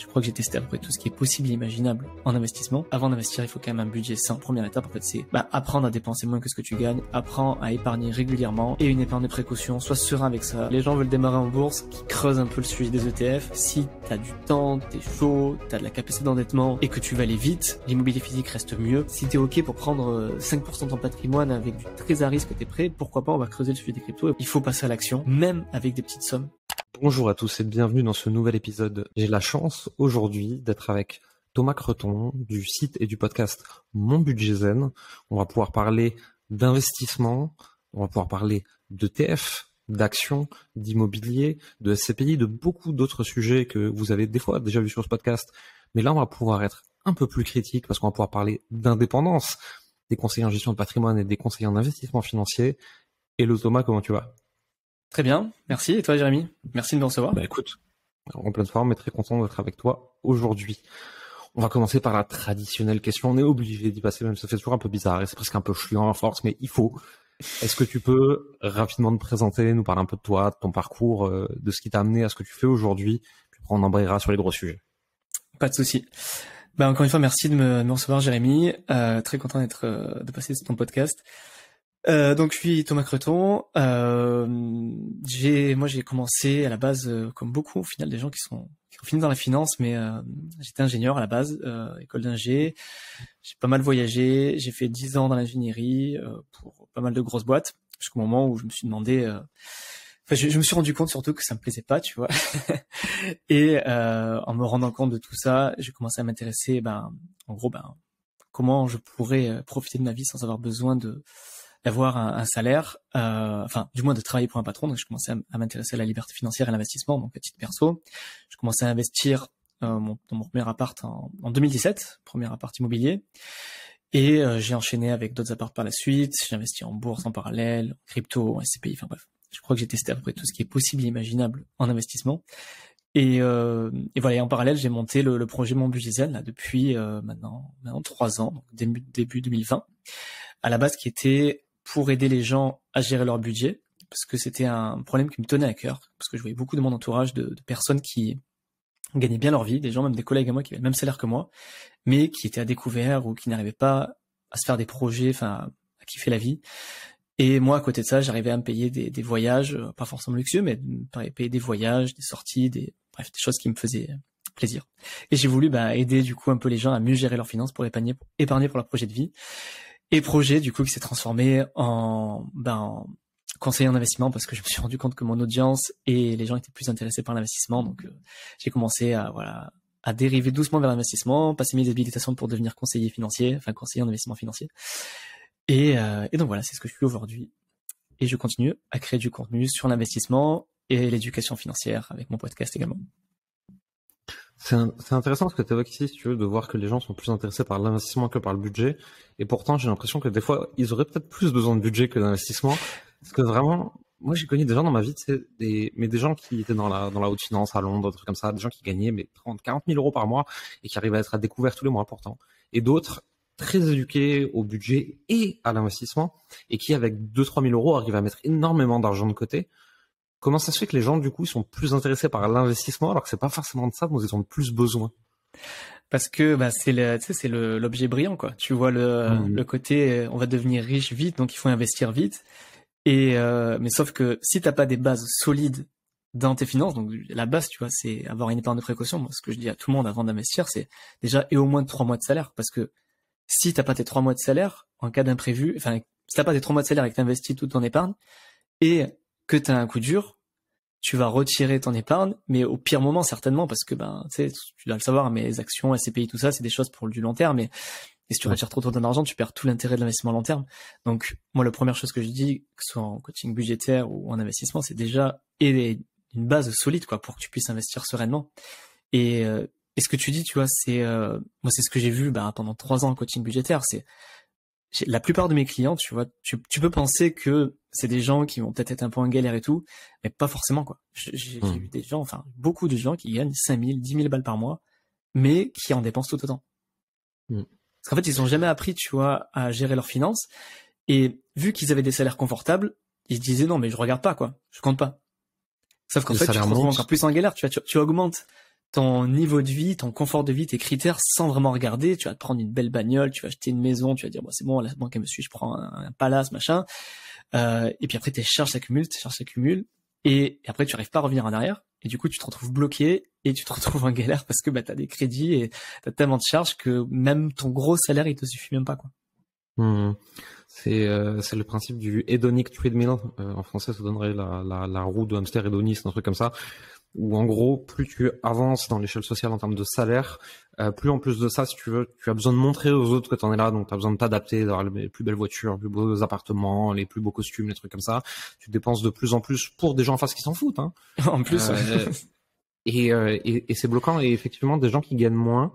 crois que j'ai testé à peu près tout ce qui est possible et imaginable en investissement. Avant d'investir, il faut quand même un budget sain. Première étape, en fait, c'est apprendre à dépenser moins que ce que tu gagnes, apprends à épargner régulièrement et une épargne de précaution, sois serein avec ça. Les gens veulent démarrer en bourse, qui creusent un peu le sujet des ETF. Si t'as du temps, t'es chaud, t'as de la capacité d'endettement et que tu vas aller vite, l'immobilier physique reste mieux. Si t'es ok pour prendre 5% de ton patrimoine avec du très à risque, t'es prêt, pourquoi pas, on va creuser le sujet des cryptos. Il faut passer à l'action, même avec des petites sommes. Bonjour à tous et bienvenue dans ce nouvel épisode. J'ai la chance aujourd'hui d'être avec Thomas Creton du site et du podcast Mon Budget Zen. On va pouvoir parler d'investissement, on va pouvoir parler d'ETF, d'actions, d'immobilier, de SCPI, de beaucoup d'autres sujets que vous avez des fois déjà vu sur ce podcast. Mais là, on va pouvoir être un peu plus critique parce qu'on va pouvoir parler d'indépendance des conseillers en gestion de patrimoine et des conseillers en investissement financier. Hello Thomas, comment tu vas ? Très bien, merci. Et toi, Jérémy? Merci de me recevoir. Écoute, en pleine forme, mais très content d'être avec toi aujourd'hui. On va commencer par la traditionnelle question. On est obligé d'y passer, même si ça fait toujours un peu bizarre et c'est presque un peu chiant à force, mais il faut. Est-ce que tu peux rapidement te présenter, nous parler un peu de toi, de ton parcours, de ce qui t'a amené à ce que tu fais aujourd'hui, puis après on embrayera sur les gros sujets. Pas de souci. Encore une fois, merci de me recevoir, Jérémy. Très content de passer sur ton podcast. Donc je suis Thomas Creton. J'ai commencé à la base, comme beaucoup au final des gens qui ont fini dans la finance, mais j'étais ingénieur à la base, école d'ingé. J'ai pas mal voyagé. J'ai fait 10 ans dans l'ingénierie pour pas mal de grosses boîtes, jusqu'au moment où je me suis demandé. Je me suis rendu compte surtout que ça me plaisait pas, tu vois. Et en me rendant compte de tout ça, j'ai commencé à m'intéresser, en gros, comment je pourrais profiter de ma vie sans avoir besoin d'avoir un salaire, du moins de travailler pour un patron. Donc je commençais à m'intéresser à la liberté financière et à l'investissement, donc à titre perso. Je commençais à investir dans mon premier appart en 2017, premier appart immobilier. Et j'ai enchaîné avec d'autres apparts par la suite. J'ai investi en bourse en parallèle, en crypto, en SCPI, enfin bref. Je crois que j'ai testé à peu près tout ce qui est possible et imaginable en investissement. Et voilà, et en parallèle, j'ai monté le projet Mon Budget Zen là, depuis maintenant 3 ans, donc début 2020. À la base, qui était pour aider les gens à gérer leur budget, parce que c'était un problème qui me tenait à cœur, parce que je voyais beaucoup de mon entourage de personnes qui gagnaient bien leur vie, des gens, même des collègues à moi qui avaient le même salaire que moi, mais qui étaient à découvert ou qui n'arrivaient pas à se faire des projets, à kiffer la vie. Et moi, à côté de ça, j'arrivais à me payer des voyages, pas forcément luxueux, mais payer des voyages, des sorties, des choses qui me faisaient plaisir. Et j'ai voulu aider du coup un peu les gens à mieux gérer leurs finances pour épargner pour leur projet de vie. Et projet du coup qui s'est transformé en conseiller en investissement, parce que je me suis rendu compte que mon audience et les gens étaient plus intéressés par l'investissement. Donc j'ai commencé à dériver doucement vers l'investissement, passer mes habilitations pour devenir conseiller en investissement financier. Et donc voilà, c'est ce que je suis aujourd'hui. Et je continue à créer du contenu sur l'investissement et l'éducation financière avec mon podcast également. C'est intéressant ce que tu évoques ici, si tu veux, de voir que les gens sont plus intéressés par l'investissement que par le budget. Et pourtant, j'ai l'impression que des fois, ils auraient peut-être plus besoin de budget que d'investissement. Parce que vraiment, moi, j'ai connu des gens dans ma vie, des gens qui étaient dans la haute finance à Londres, des trucs comme ça, des gens qui gagnaient 30, 40 000 euros par mois et qui arrivaient à être à découvert tous les mois pourtant. Et d'autres très éduqués au budget et à l'investissement et qui, avec 2-3 000 euros, arrivent à mettre énormément d'argent de côté. Comment ça se fait que les gens, du coup, sont plus intéressés par l'investissement alors que c'est pas forcément de ça dont ils ont le plus besoin? Parce que c'est l'objet brillant, quoi. Tu vois le côté on va devenir riche vite, donc il faut investir vite. Et mais sauf que si t'as pas des bases solides dans tes finances, donc la base, tu vois, c'est avoir une épargne de précaution. Moi, ce que je dis à tout le monde avant d'investir, c'est déjà au moins 3 mois de salaire, parce que si t'as pas tes 3 mois de salaire en cas d'imprévu, si t'as pas tes 3 mois de salaire et que t'investis toute ton épargne et que t'as un coup dur, tu vas retirer ton épargne, mais au pire moment certainement, parce que tu dois le savoir, mais les actions, SCPI, tout ça, c'est des choses pour du long terme. Et si tu retires trop ton argent, tu perds tout l'intérêt de l'investissement à long terme. Donc moi, la première chose que je dis, que ce soit en coaching budgétaire ou en investissement, c'est déjà une base solide, quoi, pour que tu puisses investir sereinement. Et ce que tu dis, tu vois, c'est moi, c'est ce que j'ai vu pendant 3 ans en coaching budgétaire. La plupart de mes clients, tu vois, tu peux penser que c'est des gens qui vont peut-être être un peu en galère et tout, mais pas forcément, quoi. J'ai vu des gens, beaucoup de gens qui gagnent 5 000, 10 000 balles par mois, mais qui en dépensent tout autant. Parce qu'en fait, ils ont jamais appris, tu vois, à gérer leurs finances. Et vu qu'ils avaient des salaires confortables, ils se disaient non, mais je regarde pas, quoi. Je compte pas. Sauf qu'en fait, tu te retrouves encore plus en galère. Tu augmentes ton niveau de vie, ton confort de vie, tes critères sans vraiment regarder. Tu vas te prendre une belle bagnole, tu vas acheter une maison, tu vas dire bon c'est bon, la banque elle me suit, je prends un palace machin. Et puis après tes charges s'accumulent, et après tu arrives pas à revenir en arrière. Et du coup tu te retrouves bloqué et tu te retrouves en galère parce que t'as des crédits et t'as tellement de charges que même ton gros salaire il te suffit même pas quoi. C'est le principe du hedonic treadmill. En français, ça donnerait la roue de hamster hédoniste, un truc comme ça. Où en gros, plus tu avances dans l'échelle sociale en termes de salaire, plus en plus de ça, si tu veux, tu as besoin de montrer aux autres que t'en es là, donc tu as besoin de t'adapter, d'avoir les plus belles voitures, les plus beaux appartements, les plus beaux costumes, les trucs comme ça. Tu dépenses de plus en plus pour des gens en face qui s'en foutent. Hein. En plus. Et c'est bloquant. Et effectivement, des gens qui gagnent moins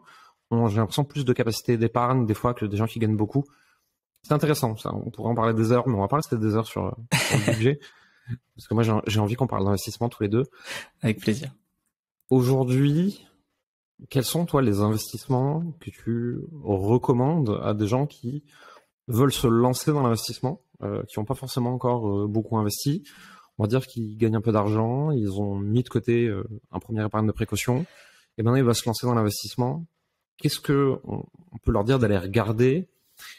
ont, j'ai l'impression, plus de capacité d'épargne des fois que des gens qui gagnent beaucoup. C'est intéressant, ça. On pourrait en parler des heures, mais on va pas rester des heures sur le budget. Parce que moi, j'ai envie qu'on parle d'investissement tous les deux. Avec plaisir. Aujourd'hui, quels sont, toi, les investissements que tu recommandes à des gens qui veulent se lancer dans l'investissement, qui n'ont pas forcément encore beaucoup investi? On va dire qu'ils gagnent un peu d'argent, ils ont mis de côté un premier épargne de précaution, et maintenant ils vont se lancer dans l'investissement. Qu'est-ce que on peut leur dire d'aller regarder?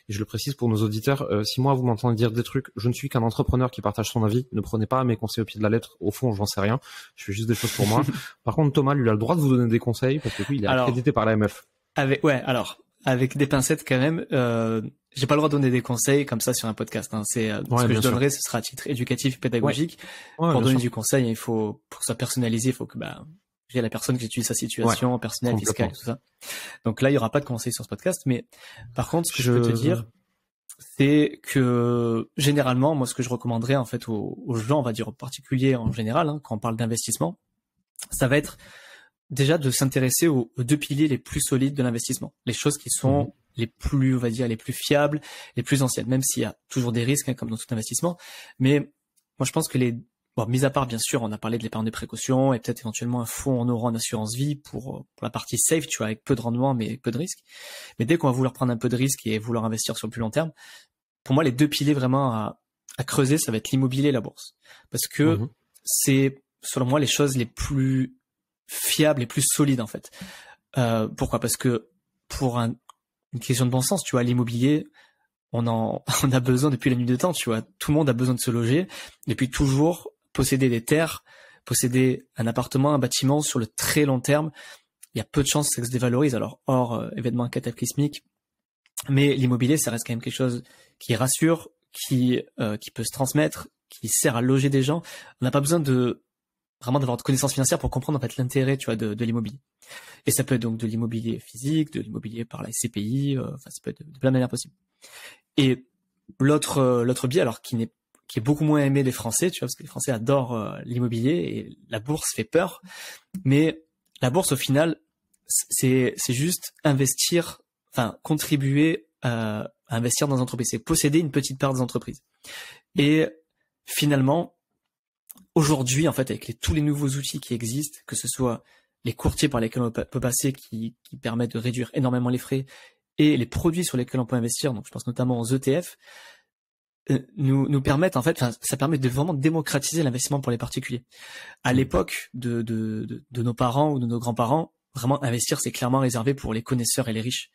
Et je le précise pour nos auditeurs, si moi vous m'entendez dire des trucs, je ne suis qu'un entrepreneur qui partage son avis, ne prenez pas mes conseils au pied de la lettre, au fond j'en sais rien, je fais juste des choses pour moi. Par contre Thomas, lui, a le droit de vous donner des conseils, parce que lui, il est accrédité par l'AMF. Avec des pincettes quand même, j'ai pas le droit de donner des conseils comme ça sur un podcast. Hein. Ce que je donnerai, ce sera à titre éducatif et pédagogique. Pour donner du conseil, il faut, pour que ça soit personnalisé, il faut que j'ai la personne qui utilise sa situation personnelle, fiscale, tout ça. Donc là, il y aura pas de conseils sur ce podcast, mais par contre, ce que je peux te dire, c'est que généralement, moi, ce que je recommanderais en fait aux gens, on va dire aux particuliers en général, hein, quand on parle d'investissement, ça va être déjà de s'intéresser aux deux piliers les plus solides de l'investissement, les choses qui sont les plus, on va dire, les plus fiables, les plus anciennes, même s'il y a toujours des risques, hein, comme dans tout investissement. Mais moi, je pense que mis à part, bien sûr, on a parlé de l'épargne de précaution et peut-être éventuellement un fonds en euros en assurance vie pour la partie safe, tu vois, avec peu de rendement, mais peu de risque. Mais dès qu'on va vouloir prendre un peu de risque et vouloir investir sur le plus long terme, pour moi, les deux piliers vraiment à creuser, ça va être l'immobilier et la bourse. Parce que c'est, selon moi, les choses les plus fiables, les plus solides, en fait. Pourquoi? Parce que pour une question de bon sens, tu vois, l'immobilier, on a besoin depuis la nuit des temps, tu vois. Tout le monde a besoin de se loger. Depuis toujours, posséder des terres, posséder un appartement, un bâtiment sur le très long terme, il y a peu de chances que ça se dévalorise. Alors, hors événement cataclysmique, mais l'immobilier, ça reste quand même quelque chose qui rassure, qui peut se transmettre, qui sert à loger des gens. On n'a pas besoin vraiment d'avoir de connaissances financières pour comprendre en fait l'intérêt, tu vois, de l'immobilier. Et ça peut être donc de l'immobilier physique, de l'immobilier par la SCPI, ça peut être de plein de manières possibles. Et l'autre biais, alors qui est beaucoup moins aimé des Français, tu vois, parce que les Français adorent l'immobilier et la bourse fait peur. Mais la bourse, au final, c'est juste investir, enfin contribuer à investir dans des entreprises, c'est posséder une petite part des entreprises. Et finalement, aujourd'hui, en fait, avec tous les nouveaux outils qui existent, que ce soit les courtiers par lesquels on peut passer, qui permettent de réduire énormément les frais, et les produits sur lesquels on peut investir, donc je pense notamment aux ETF, nous permettent en fait, ça permet de vraiment démocratiser l'investissement pour les particuliers. À l'époque de nos parents ou de nos grands-parents, vraiment investir c'est clairement réservé pour les connaisseurs et les riches.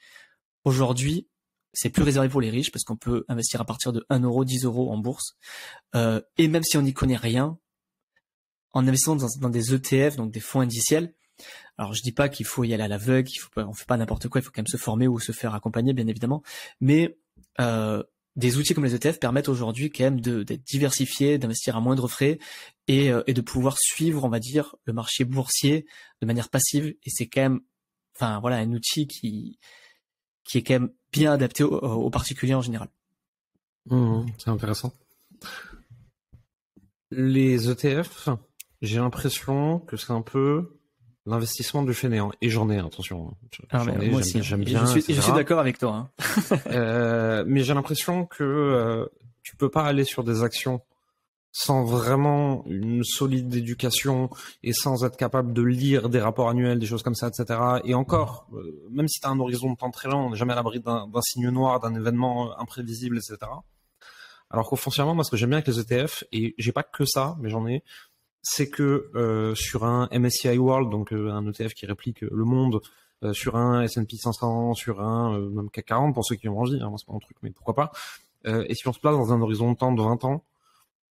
Aujourd'hui, c'est plus réservé pour les riches parce qu'on peut investir à partir de 1 euro, 10 euros en bourse. Et même si on n'y connaît rien, en investissant dans des ETF, donc des fonds indiciels, alors je dis pas qu'il faut y aller à l'aveugle, on fait pas n'importe quoi, il faut quand même se former ou se faire accompagner bien évidemment, mais des outils comme les ETF permettent aujourd'hui quand même d'être diversifiés, d'investir à moindre frais et de pouvoir suivre, on va dire, le marché boursier de manière passive, et c'est quand même, un outil qui est quand même bien adapté aux particuliers en général. C'est intéressant. Les ETF, j'ai l'impression que c'est un peu l'investissement du fainéant. Et j'en ai, attention. Moi aussi, j'aime bien. Je suis d'accord avec toi. Mais j'ai l'impression que tu peux pas aller sur des actions sans vraiment une solide éducation et sans être capable de lire des rapports annuels, des choses comme ça, etc. Et encore, même si tu as un horizon de temps très long, on n'est jamais à l'abri d'un signe noir, d'un événement imprévisible, etc. Alors qu'au foncièrement, moi, ce que j'aime bien avec les ETF, et j'ai pas que ça, mais j'en ai, c'est que sur un MSCI World, donc un ETF qui réplique le monde, sur un S&P 500, sur un même CAC 40 pour ceux qui ont envie, hein, c'est pas un truc, mais pourquoi pas. Et si on se place dans un horizon de temps de 20 ans,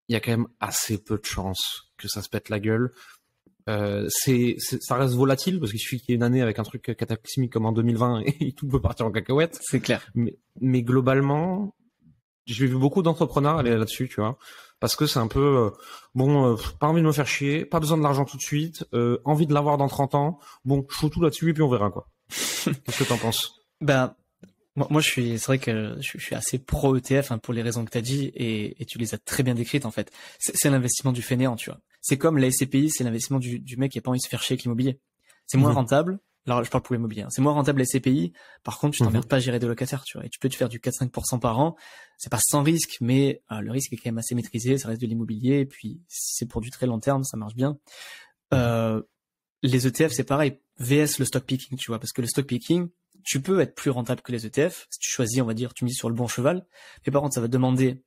il y a quand même assez peu de chances que ça se pète la gueule. Ça reste volatile parce qu'il suffit qu'il y ait une année avec un truc cataclysmique comme en 2020 et tout peut partir en cacahuète. C'est clair. Mais globalement, j'ai vu beaucoup d'entrepreneurs aller là-dessus, tu vois, parce que c'est un peu pas envie de me faire chier, pas besoin de l'argent tout de suite, envie de l'avoir dans 30 ans. Bon, je fous tout là-dessus et puis on verra quoi. Qu'est-ce que t'en penses? Ben moi c'est vrai que je suis assez pro ETF pour les raisons que t'as dit et tu les as très bien décrites en fait. C'est l'investissement du fainéant, tu vois. C'est comme la SCPI, c'est l'investissement du mec qui a pas envie de se faire chier avec l'immobilier. C'est moins rentable. Alors, je parle pour l'immobilier. C'est moins rentable la SCPI. Par contre, tu t'emmerdes pas à gérer des locataires, tu vois. Et tu peux te faire du 4-5% par an. C'est pas sans risque, mais le risque est quand même assez maîtrisé. Ça reste de l'immobilier. Et puis, si c'est pour du très long terme, ça marche bien. Les ETF, c'est pareil. VS le stock picking, tu vois. Parce que le stock picking, tu peux être plus rentable que les ETF. Si tu choisis, on va dire, tu mises sur le bon cheval. Mais par contre, ça va demander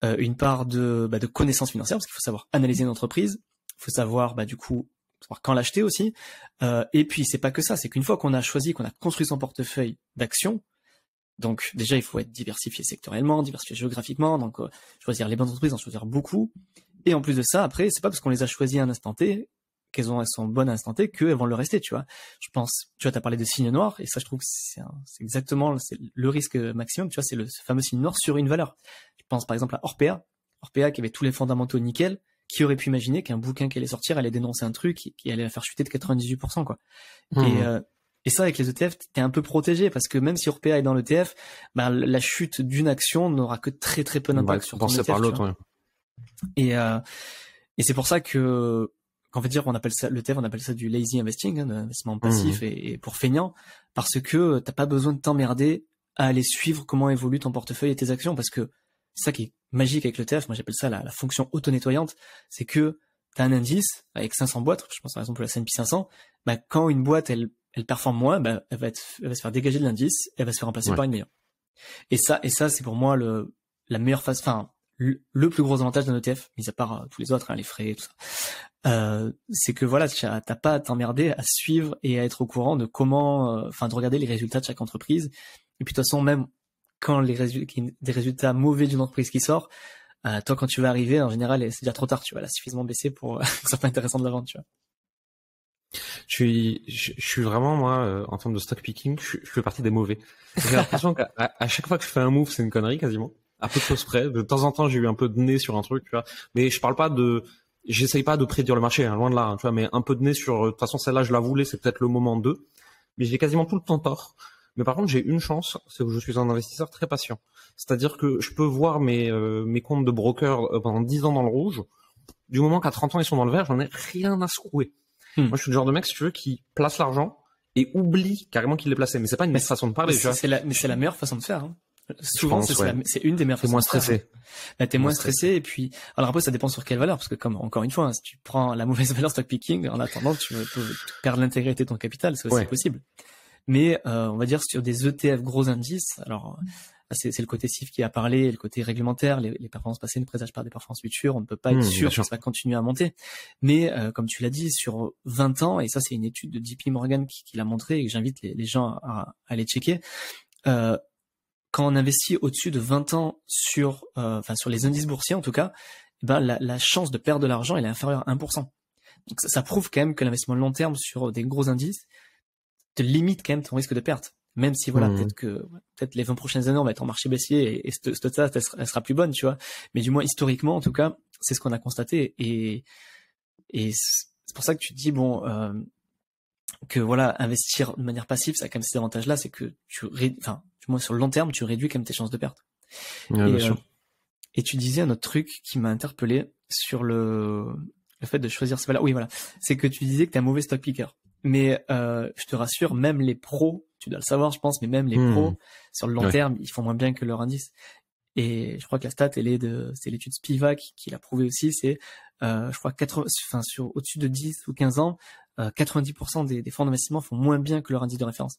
une part de connaissances financières, parce qu'il faut savoir analyser une entreprise. Il faut savoir, du coup, savoir quand l'acheter aussi. Et puis, c'est pas que ça. C'est qu'une fois qu'on a choisi, qu'on a construit son portefeuille d'actions, donc déjà, il faut être diversifié sectoriellement, diversifié géographiquement, donc choisir les bonnes entreprises, en choisir beaucoup. Et en plus de ça, après, c'est pas parce qu'on les a choisies à un instant T elles sont bonnes à un instant T qu'elles vont le rester, tu vois. Je pense, tu vois, t'as parlé de signe noir, et ça, je trouve que c'est exactement le risque maximum, tu vois, c'est le fameux signe noir sur une valeur. Je pense par exemple à Orpea qui avait tous les fondamentaux nickel. Qui aurait pu imaginer qu'un bouquin qui allait sortir allait dénoncer un truc qui allait la faire chuter de 98%, quoi. Et ça, avec les ETF, t'es un peu protégé parce que même si Orpea est dans l'ETF, la chute d'une action n'aura que très très peu d'impact sur ton ETF. Par l'autre, ouais. Et c'est pour ça qu'en fait on appelle ça l'ETF, on appelle ça du lazy investing, de l'investissement passif et pour feignant, parce que t'as pas besoin de t'emmerder à aller suivre comment évolue ton portefeuille et tes actions, parce que c'est ça qui est magique avec l'ETF, moi j'appelle ça la fonction auto-nettoyante, c'est que t'as un indice avec 500 boîtes, je pense par exemple à la S&P 500, quand une boîte elle performe moins, elle va se faire dégager de l'indice, elle va se faire remplacer par une meilleure. Et ça c'est pour moi la meilleure phase, le plus gros avantage d'un ETF, mis à part tous les autres, les frais et tout ça. C'est que voilà, t'as pas à t'emmerder à suivre et à être au courant de comment, de regarder les résultats de chaque entreprise. Et puis de toute façon, même quand des résultats mauvais d'une entreprise qui sort, toi quand tu vas arriver, en général, c'est déjà trop tard, tu vas là suffisamment baissé pour que ça soit pas intéressant de la vendre, tu vois. Je suis vraiment, moi, en termes de stock picking, je fais partie des mauvais. J'ai l'impression qu'à chaque fois que je fais un move, c'est une connerie quasiment. À peu de choses près. De temps en temps, j'ai eu un peu de nez sur un truc, tu vois. Mais je parle pas j'essaye pas de prédire le marché, loin de là, tu vois, mais un peu de nez sur, de toute façon, celle-là, je la voulais, c'est peut-être le moment d'eux. Mais j'ai quasiment tout le temps tort. Mais par contre, j'ai une chance, c'est que je suis un investisseur très patient. C'est-à-dire que je peux voir mes comptes de broker pendant 10 ans dans le rouge. Du moment qu'à 30 ans, ils sont dans le vert, j'en ai rien à secouer. Moi, je suis le genre de mec, si tu veux, qui place l'argent et oublie carrément qu'il l'est placé. Mais c'est pas une façon de parler, tu vois. Mais c'est la meilleure façon de faire, hein. Souvent, c'est une des meilleures façons. T'es moins stressé. T'es moins stressé, et puis, alors après, ça dépend sur quelle valeur, parce que comme, encore une fois, si tu prends la mauvaise valeur stock picking, en attendant, tu perds l'intégrité de ton capital, c'est aussi possible. Mais, on va dire sur des ETF gros indices, alors, c'est le côté CIF qui a parlé, le côté réglementaire, les performances passées ne présagent pas des performances futures, on ne peut pas être sûr que ça va continuer à monter. Mais, comme tu l'as dit, sur 20 ans, et ça, c'est une étude de JP Morgan qui l'a montré, et que j'invite les gens à aller checker, quand on investit au-dessus de 20 ans sur les indices boursiers en tout cas, la chance de perdre de l'argent elle est inférieure à 1%. Donc ça prouve quand même que l'investissement long terme sur des gros indices te limite quand même ton risque de perte. Même si peut-être les 20 prochaines années on va être en marché baissier et cette stat elle sera plus bonne, tu vois. Mais du moins historiquement en tout cas, c'est ce qu'on a constaté et c'est pour ça que tu te dis que voilà, investir de manière passive, ça a quand même ces avantages-là, c'est que du moins sur le long terme, tu réduis quand même tes chances de perte. Et tu disais un autre truc qui m'a interpellé sur le fait de choisir ces valeurs. Oui, voilà. C'est que tu disais que t'es un mauvais stock picker. Mais, je te rassure, même les pros, tu dois le savoir, je pense, mais même les pros, sur le long terme, ils font moins bien que leur indice. Et je crois que la stat, c'est l'étude Spivak qui l'a prouvé aussi, c'est, je crois, sur au-dessus de 10 ou 15 ans, 90% des fonds d'investissement font moins bien que leur indice de référence.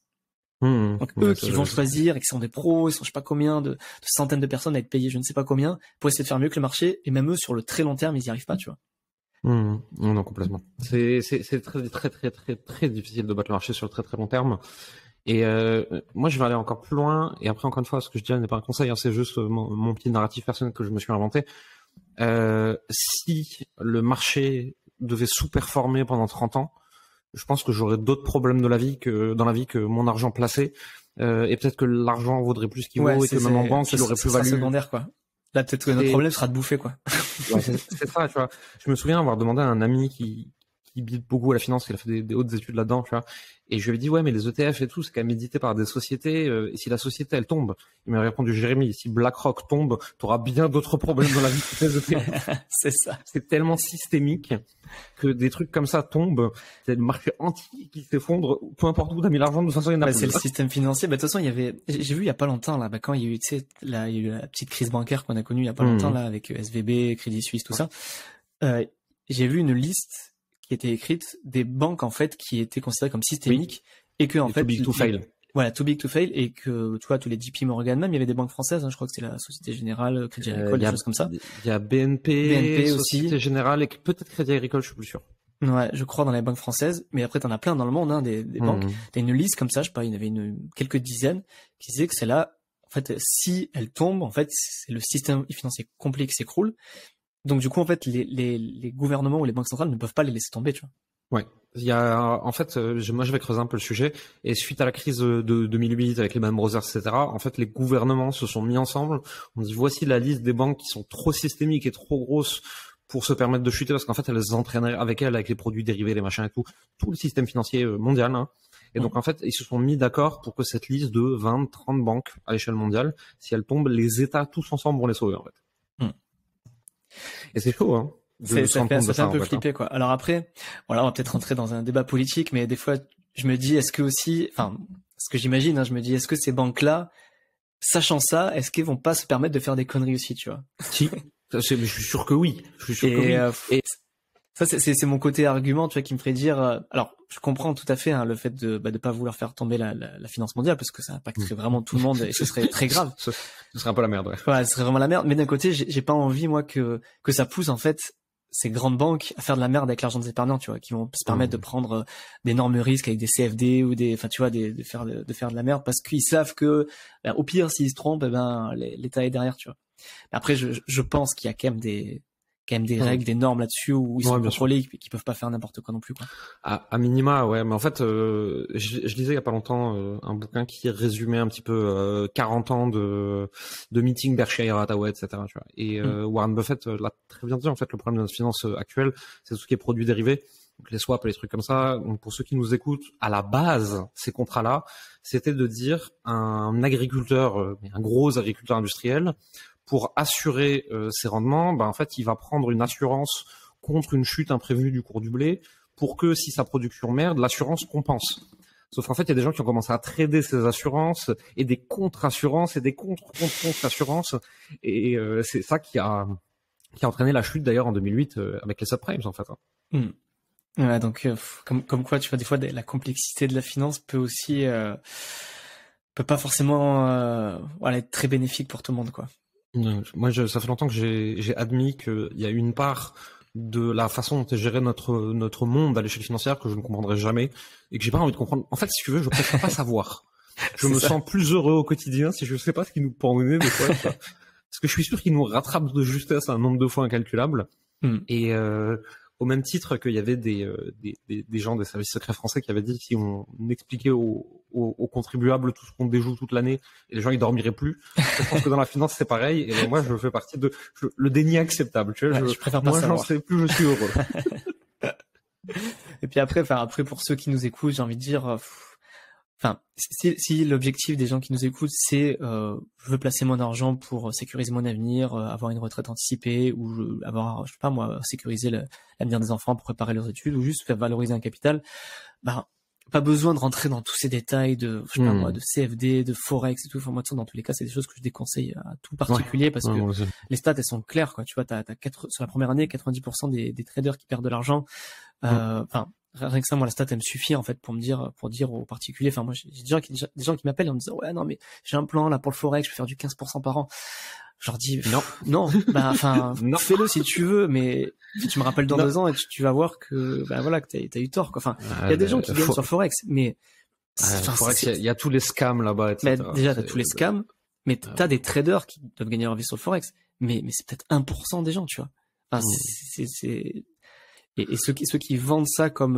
Donc eux qui vont choisir et qui sont des pros, ils sont je sais pas combien de centaines de personnes à être payés je ne sais pas combien pour essayer de faire mieux que le marché, et même eux sur le très long terme ils y arrivent pas, tu vois. Non, non, complètement. C'est très, très, très, très, très difficile de battre le marché sur le très, très long terme. Et moi, je vais aller encore plus loin. Et après, encore une fois, ce que je dirais n'est pas un conseil, hein, c'est juste mon petit narratif personnel que je me suis inventé. Si le marché devait sous-performer pendant 30 ans, je pense que j'aurais d'autres problèmes dans la vie que mon argent placé. Et peut-être que l'argent vaudrait plus qu'il vaut et que même en banque, il aurait plus valu. Secondaire, quoi. Là, peut-être que notre problème sera de bouffer, quoi. Ouais, c'est ça, tu vois. Je me souviens avoir demandé à un ami qui bide beaucoup à la finance, qui a fait des hautes études là-dedans, tu vois. Et je lui avais dit, ouais, mais les ETF et tout, c'est quand même édité par des sociétés, et si la société, elle tombe. Il m'a répondu, Jérémy, si BlackRock tombe, t'auras bien d'autres problèmes dans la vie que les ETF. C'est ça. C'est tellement systémique que des trucs comme ça tombent. C'est le marché entier qui s'effondre, peu importe où t'as mis l'argent, de toute façon, il y en a plus. C'est le système financier. De toute façon, j'ai vu il y a pas longtemps, là, quand il y a eu, tu sais, là, il y a eu la petite crise bancaire qu'on a connue il y a pas longtemps, là, avec SVB, Crédit Suisse, tout ça. J'ai vu une liste qui était écrite des banques, en fait, qui étaient considérées comme systémiques et que, en fait, too big to fail. Voilà, too big to fail, et que, tu vois, tous les JP Morgan, même, il y avait des banques françaises, hein, je crois que c'est la Société Générale, Crédit Agricole, des choses comme ça. Il y a BNP Société aussi. Générale et peut-être Crédit Agricole, je suis plus sûr. Ouais, je crois dans les banques françaises, mais après t'en as plein dans le monde, hein, des banques. T'as une liste comme ça, je sais pas, il y en avait quelques dizaines qui disaient que c'est là, en fait, si elle tombe, en fait, c'est le système financier complet qui s'écroule. Donc du coup, en fait, les gouvernements ou les banques centrales ne peuvent pas les laisser tomber, tu vois. Ouais, il y a en fait, moi je vais creuser un peu le sujet. Et suite à la crise de 2008 avec les Lehman Brothers, etc., en fait, les gouvernements se sont mis ensemble. On dit voici la liste des banques qui sont trop systémiques et trop grosses pour se permettre de chuter, parce qu'en fait, elles entraîneraient avec les produits dérivés, les machins et tout le système financier mondial. Hein. Et donc en fait, ils se sont mis d'accord pour que cette liste de 20, 30 banques à l'échelle mondiale, si elles tombent, les États tous ensemble vont les sauver en fait. Et c'est chaud, hein. Ça fait un peu flipper, quoi. Alors après, voilà, on va peut-être rentrer dans un débat politique, mais des fois, je me dis, est-ce que aussi, enfin, ce que j'imagine, hein, je me dis, est-ce que ces banques-là, sachant ça, est-ce qu'ils vont pas se permettre de faire des conneries aussi, tu vois? Si. Je suis sûr que oui. Et ça, c'est mon côté argument, tu vois, qui me ferait dire, alors, je comprends tout à fait, hein, le fait de pas vouloir faire tomber la finance mondiale, parce que ça impacterait vraiment tout le monde et ce serait très grave. Ce serait un peu la merde, ouais. Ouais, ce serait vraiment la merde. Mais d'un côté, j'ai pas envie, moi, que ça pousse, en fait, ces grandes banques à faire de la merde avec l'argent des épargnants, tu vois, qui vont se permettre de prendre d'énormes risques avec des CFD ou tu vois, de faire de la merde parce qu'ils savent que, au pire, s'ils se trompent, l'État est derrière, tu vois. Après, je pense qu'il y a quand même des règles, des normes là-dessus où ils sont contrôlés, qui peuvent pas faire n'importe quoi non plus, quoi. À minima, ouais. Mais en fait, je lisais il y a pas longtemps un bouquin qui résumait un petit peu 40 ans de meeting Berkshire Hathaway, etc. Tu vois. Et Warren Buffett l'a très bien dit. En fait, le problème de notre finance actuelle, c'est tout ce qui est produits dérivés, donc les swaps et les trucs comme ça. Donc pour ceux qui nous écoutent, à la base, ces contrats-là, c'était de dire un agriculteur, un gros agriculteur industriel, pour assurer ses rendements, en fait, il va prendre une assurance contre une chute imprévue du cours du blé pour que si sa production merde, l'assurance compense. Sauf qu'en fait, il y a des gens qui ont commencé à trader ces assurances et des contre-assurances et des contre-assurances. Et c'est ça qui a entraîné la chute d'ailleurs en 2008 avec les subprimes en fait. Ouais, donc comme quoi, tu vois, des fois la complexité de la finance peut aussi peut pas forcément être très bénéfique pour tout le monde, quoi. Moi, ça fait longtemps que j'ai admis qu'il y a une part de la façon dont est géré notre monde à l'échelle financière que je ne comprendrai jamais et que j'ai pas envie de comprendre. En fait, si tu veux, je préfère pas savoir. Je me sens plus heureux au quotidien si je sais pas ce qui nous pendait des fois. Parce que je suis sûr qu'il nous rattrape de justesse un nombre de fois incalculable. Et au même titre qu'il y avait des gens des services secrets français qui avaient dit que si on expliquait aux contribuables tout ce qu'on déjoue toute l'année, et les gens ils dormiraient plus. Je pense que dans la finance c'est pareil. Et moi je fais partie de le déni acceptable. Tu vois, je préfère pas moi savoir. J'en sais plus, je suis heureux. Et puis après pour ceux qui nous écoutent, j'ai envie de dire. Si l'objectif des gens qui nous écoutent, c'est je veux placer mon argent pour sécuriser mon avenir, avoir une retraite anticipée, ou avoir, je sais pas moi, sécuriser l'avenir des enfants pour préparer leurs études, ou juste faire valoriser un capital, pas besoin de rentrer dans tous ces détails de, je sais pas moi, de CFD, de Forex et tout. Enfin, moi, dans tous les cas, c'est des choses que je déconseille à tout particulier parce que les stats, elles sont claires, quoi. Tu vois, sur la première année, 90% des traders qui perdent de l'argent, rien que ça, moi, la stat, elle me suffit, en fait, pour dire aux particuliers. Enfin, moi, j'ai des gens qui m'appellent en me disant, ouais, non, mais j'ai un plan, là, pour le Forex, je vais faire du 15% par an. Je leur dis, Non. non, bah, enfin, Non. fais-le si tu veux, mais tu me rappelles dans 2 ans et tu vas voir que, bah voilà, que t'as eu tort, quoi. Enfin, il y a des gens qui gagnent sur le Forex, mais, Forex, il y a tous les scams là-bas, etc. Mais déjà, t'as tous les scams, mais t'as des traders qui doivent gagner leur vie sur le Forex, mais c'est peut-être 1% des gens, tu vois. Enfin, et ceux qui vendent ça comme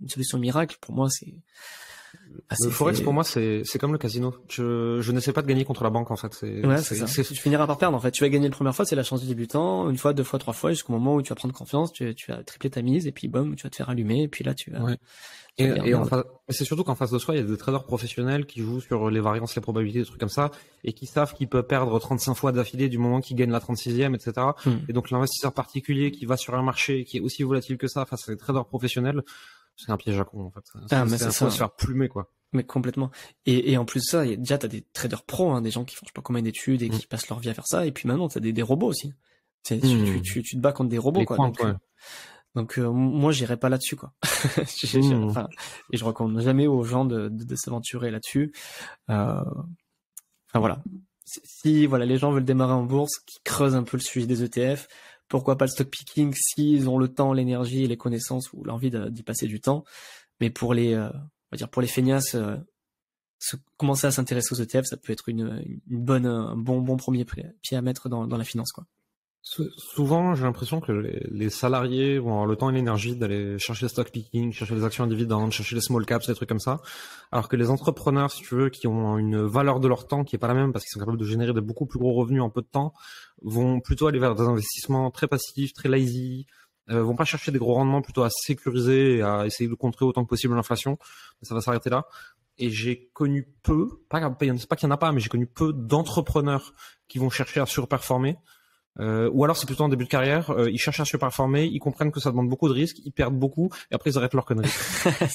une solution miracle, pour moi, c'est... Le Forex, pour moi, c'est comme le casino. Je n'essaie pas de gagner contre la banque, en fait. Ouais, c'est ça. Tu finiras par perdre, en fait. Tu vas gagner la première fois, c'est la chance du débutant. 1 fois, 2 fois, 3 fois, jusqu'au moment où tu vas prendre confiance, tu vas tripler ta mise, et puis boum, tu vas te faire allumer, et puis là, tu vas... Ouais. C'est surtout qu'en face de soi, il y a des traders professionnels qui jouent sur les variances, les probabilités, des trucs comme ça, et qui savent qu'ils peuvent perdre 35 fois d'affilée du moment qu'ils gagnent la 36e, etc. Et donc, l'investisseur particulier qui va sur un marché qui est aussi volatile que ça face à des traders professionnels, c'est un piège à con, en fait. Mais c'est ça. Se faire plumer, quoi. Mais complètement. Et en plus de ça, déjà, t'as des traders pros, hein, des gens qui font je sais pas combien d'études et qui passent leur vie à faire ça. Et puis maintenant, t'as des robots aussi. Tu te bats contre des robots, quoi. Donc, moi, j'irai pas là-dessus, quoi. Enfin, et je recommande jamais aux gens de s'aventurer là-dessus. Enfin, voilà. Si, voilà, les gens veulent démarrer en bourse, qui creusent un peu le sujet des ETF, pourquoi pas le stock picking s'ils ont le temps, l'énergie et les connaissances ou l'envie d'y passer du temps. Mais pour les, on va dire, pour les feignasses, commencer à s'intéresser aux ETF, ça peut être un bon premier pied à mettre dans la finance, quoi. Souvent, j'ai l'impression que les salariés vont avoir le temps et l'énergie d'aller chercher le stock picking, chercher les actions à dividendes, chercher les small caps, des trucs comme ça. Alors que les entrepreneurs, si tu veux, qui ont une valeur de leur temps qui est pas la même parce qu'ils sont capables de générer de beaucoup plus gros revenus en peu de temps, vont plutôt aller vers des investissements très passifs, très lazy, vont pas chercher des gros rendements, plutôt à sécuriser et à essayer de contrer autant que possible l'inflation. Ça va s'arrêter là. Et j'ai connu c'est pas qu'il y en a pas, mais j'ai connu peu d'entrepreneurs qui vont chercher à surperformer. Ou alors c'est plutôt en début de carrière, ils cherchent à surperformer, ils comprennent que ça demande beaucoup de risques, ils perdent beaucoup, et après ils arrêtent leur connerie.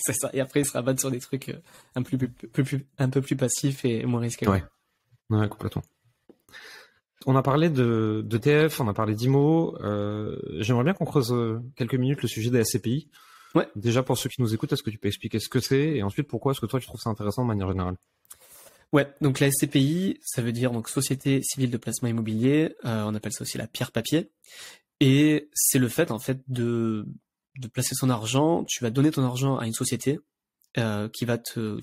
C'est ça, et après ils se rabattent sur des trucs un peu plus passifs et moins risqués. Ouais, complètement. On a parlé de TF, on a parlé d'IMO, j'aimerais bien qu'on creuse quelques minutes le sujet des SCPI. Ouais. Déjà pour ceux qui nous écoutent, est-ce que tu peux expliquer ce que c'est, et ensuite pourquoi est-ce que toi tu trouves ça intéressant de manière générale? Ouais, donc la SCPI, ça veut dire donc Société Civile de Placement Immobilier, on appelle ça aussi la pierre papier, et c'est le fait en fait de placer son argent. Tu vas donner ton argent à une société tu vas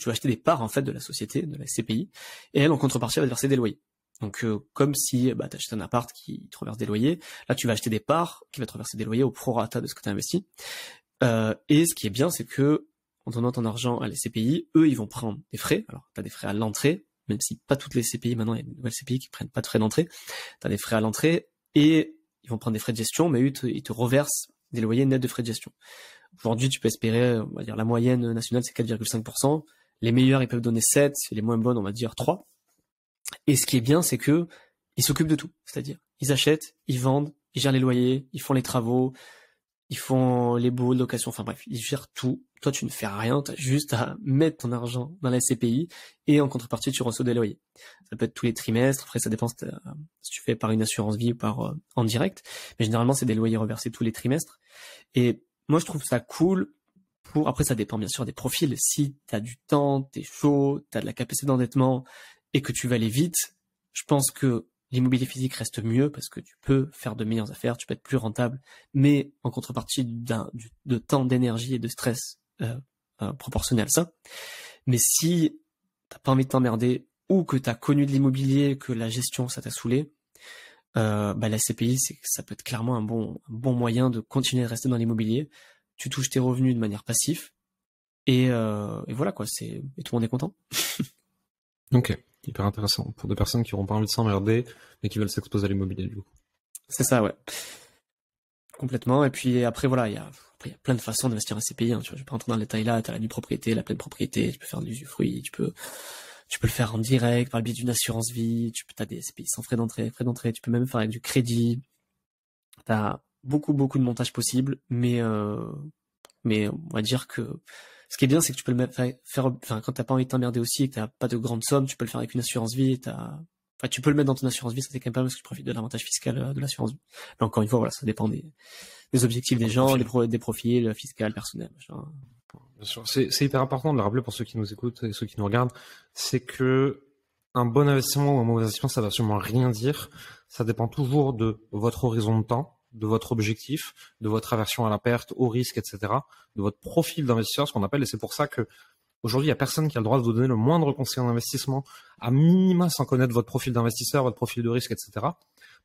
acheter des parts en fait de la société, de la SCPI, et elle en contrepartie elle va te verser des loyers. Donc comme si tu achètes un appart qui te reverse des loyers, là tu vas acheter des parts qui va te reverser des loyers au prorata de ce que tu as investi. Et ce qui est bien, c'est que en donnant ton argent à la SCPI, eux, ils vont prendre des frais. Alors, tu as des frais à l'entrée, même si pas toutes les SCPI, maintenant, il y a de nouvelles SCPI qui prennent pas de frais d'entrée. Tu as des frais à l'entrée et ils vont prendre des frais de gestion, mais eux, ils te reversent des loyers nets de frais de gestion. Aujourd'hui, tu peux espérer, on va dire, la moyenne nationale, c'est 4,5%. Les meilleurs, ils peuvent donner 7, et les moins bonnes, on va dire 3. Et ce qui est bien, c'est que ils s'occupent de tout. C'est-à-dire, ils achètent, ils vendent, ils gèrent les loyers, ils font les travaux, ils font les baux, location, enfin bref, ils gèrent tout. Toi, tu ne fais rien, tu as juste à mettre ton argent dans la SCPI et en contrepartie, tu reçois des loyers. Ça peut être tous les trimestres, après ça dépend si tu fais par une assurance vie ou par en direct, mais généralement, c'est des loyers reversés tous les trimestres. Et moi, je trouve ça cool après ça dépend bien sûr des profils. Si tu as du temps, tu es chaud, tu as de la capacité d'endettement et que tu vas aller vite, je pense que l'immobilier physique reste mieux parce que tu peux faire de meilleures affaires, tu peux être plus rentable, mais en contrepartie de temps, d'énergie et de stress proportionnel à ça. Mais si t'as pas envie de t'emmerder ou que t'as connu de l'immobilier, que la gestion ça t'a saoulé, la SCPI ça peut être clairement un bon moyen de continuer de rester dans l'immobilier. Tu touches tes revenus de manière passive et voilà quoi, et tout le monde est content. Ok. Hyper intéressant pour des personnes qui n'auront pas envie de s'emmerder mais qui veulent s'exposer à l'immobilier du coup. C'est ça, ouais. Complètement. Et puis après voilà, il y a plein de façons d'investir en SCPI. Hein. Tu vois, je vais pas rentrer dans le détail là. T'as la nue-propriété, la pleine propriété. Tu peux faire de l'usufruit. Tu peux le faire en direct par le biais d'une assurance vie. T'as des SCPI sans frais d'entrée. Tu peux même faire avec du crédit. T'as beaucoup de montages possibles, mais on va dire que ce qui est bien, c'est que tu peux le quand t'as pas envie de t'emmerder aussi et que t'as pas de grande somme, tu peux le faire avec une assurance vie. Tu peux le mettre dans ton assurance vie, ça c'est quand même pas mal parce que tu profites de l'avantage fiscal de l'assurance vie. Mais encore une fois, voilà, ça dépend des objectifs des gens, des profils fiscaux, personnels. Machin. Bien sûr, c'est hyper important de le rappeler pour ceux qui nous écoutent et ceux qui nous regardent, c'est que un bon investissement ou un mauvais investissement, ça va absolument rien dire. Ça dépend toujours de votre horizon de temps, de votre objectif, de votre aversion à la perte, au risque, etc., de votre profil d'investisseur, ce qu'on appelle, et c'est pour ça que aujourd'hui, il n'y a personne qui a le droit de vous donner le moindre conseil en investissement, à minima sans connaître votre profil d'investisseur, votre profil de risque, etc.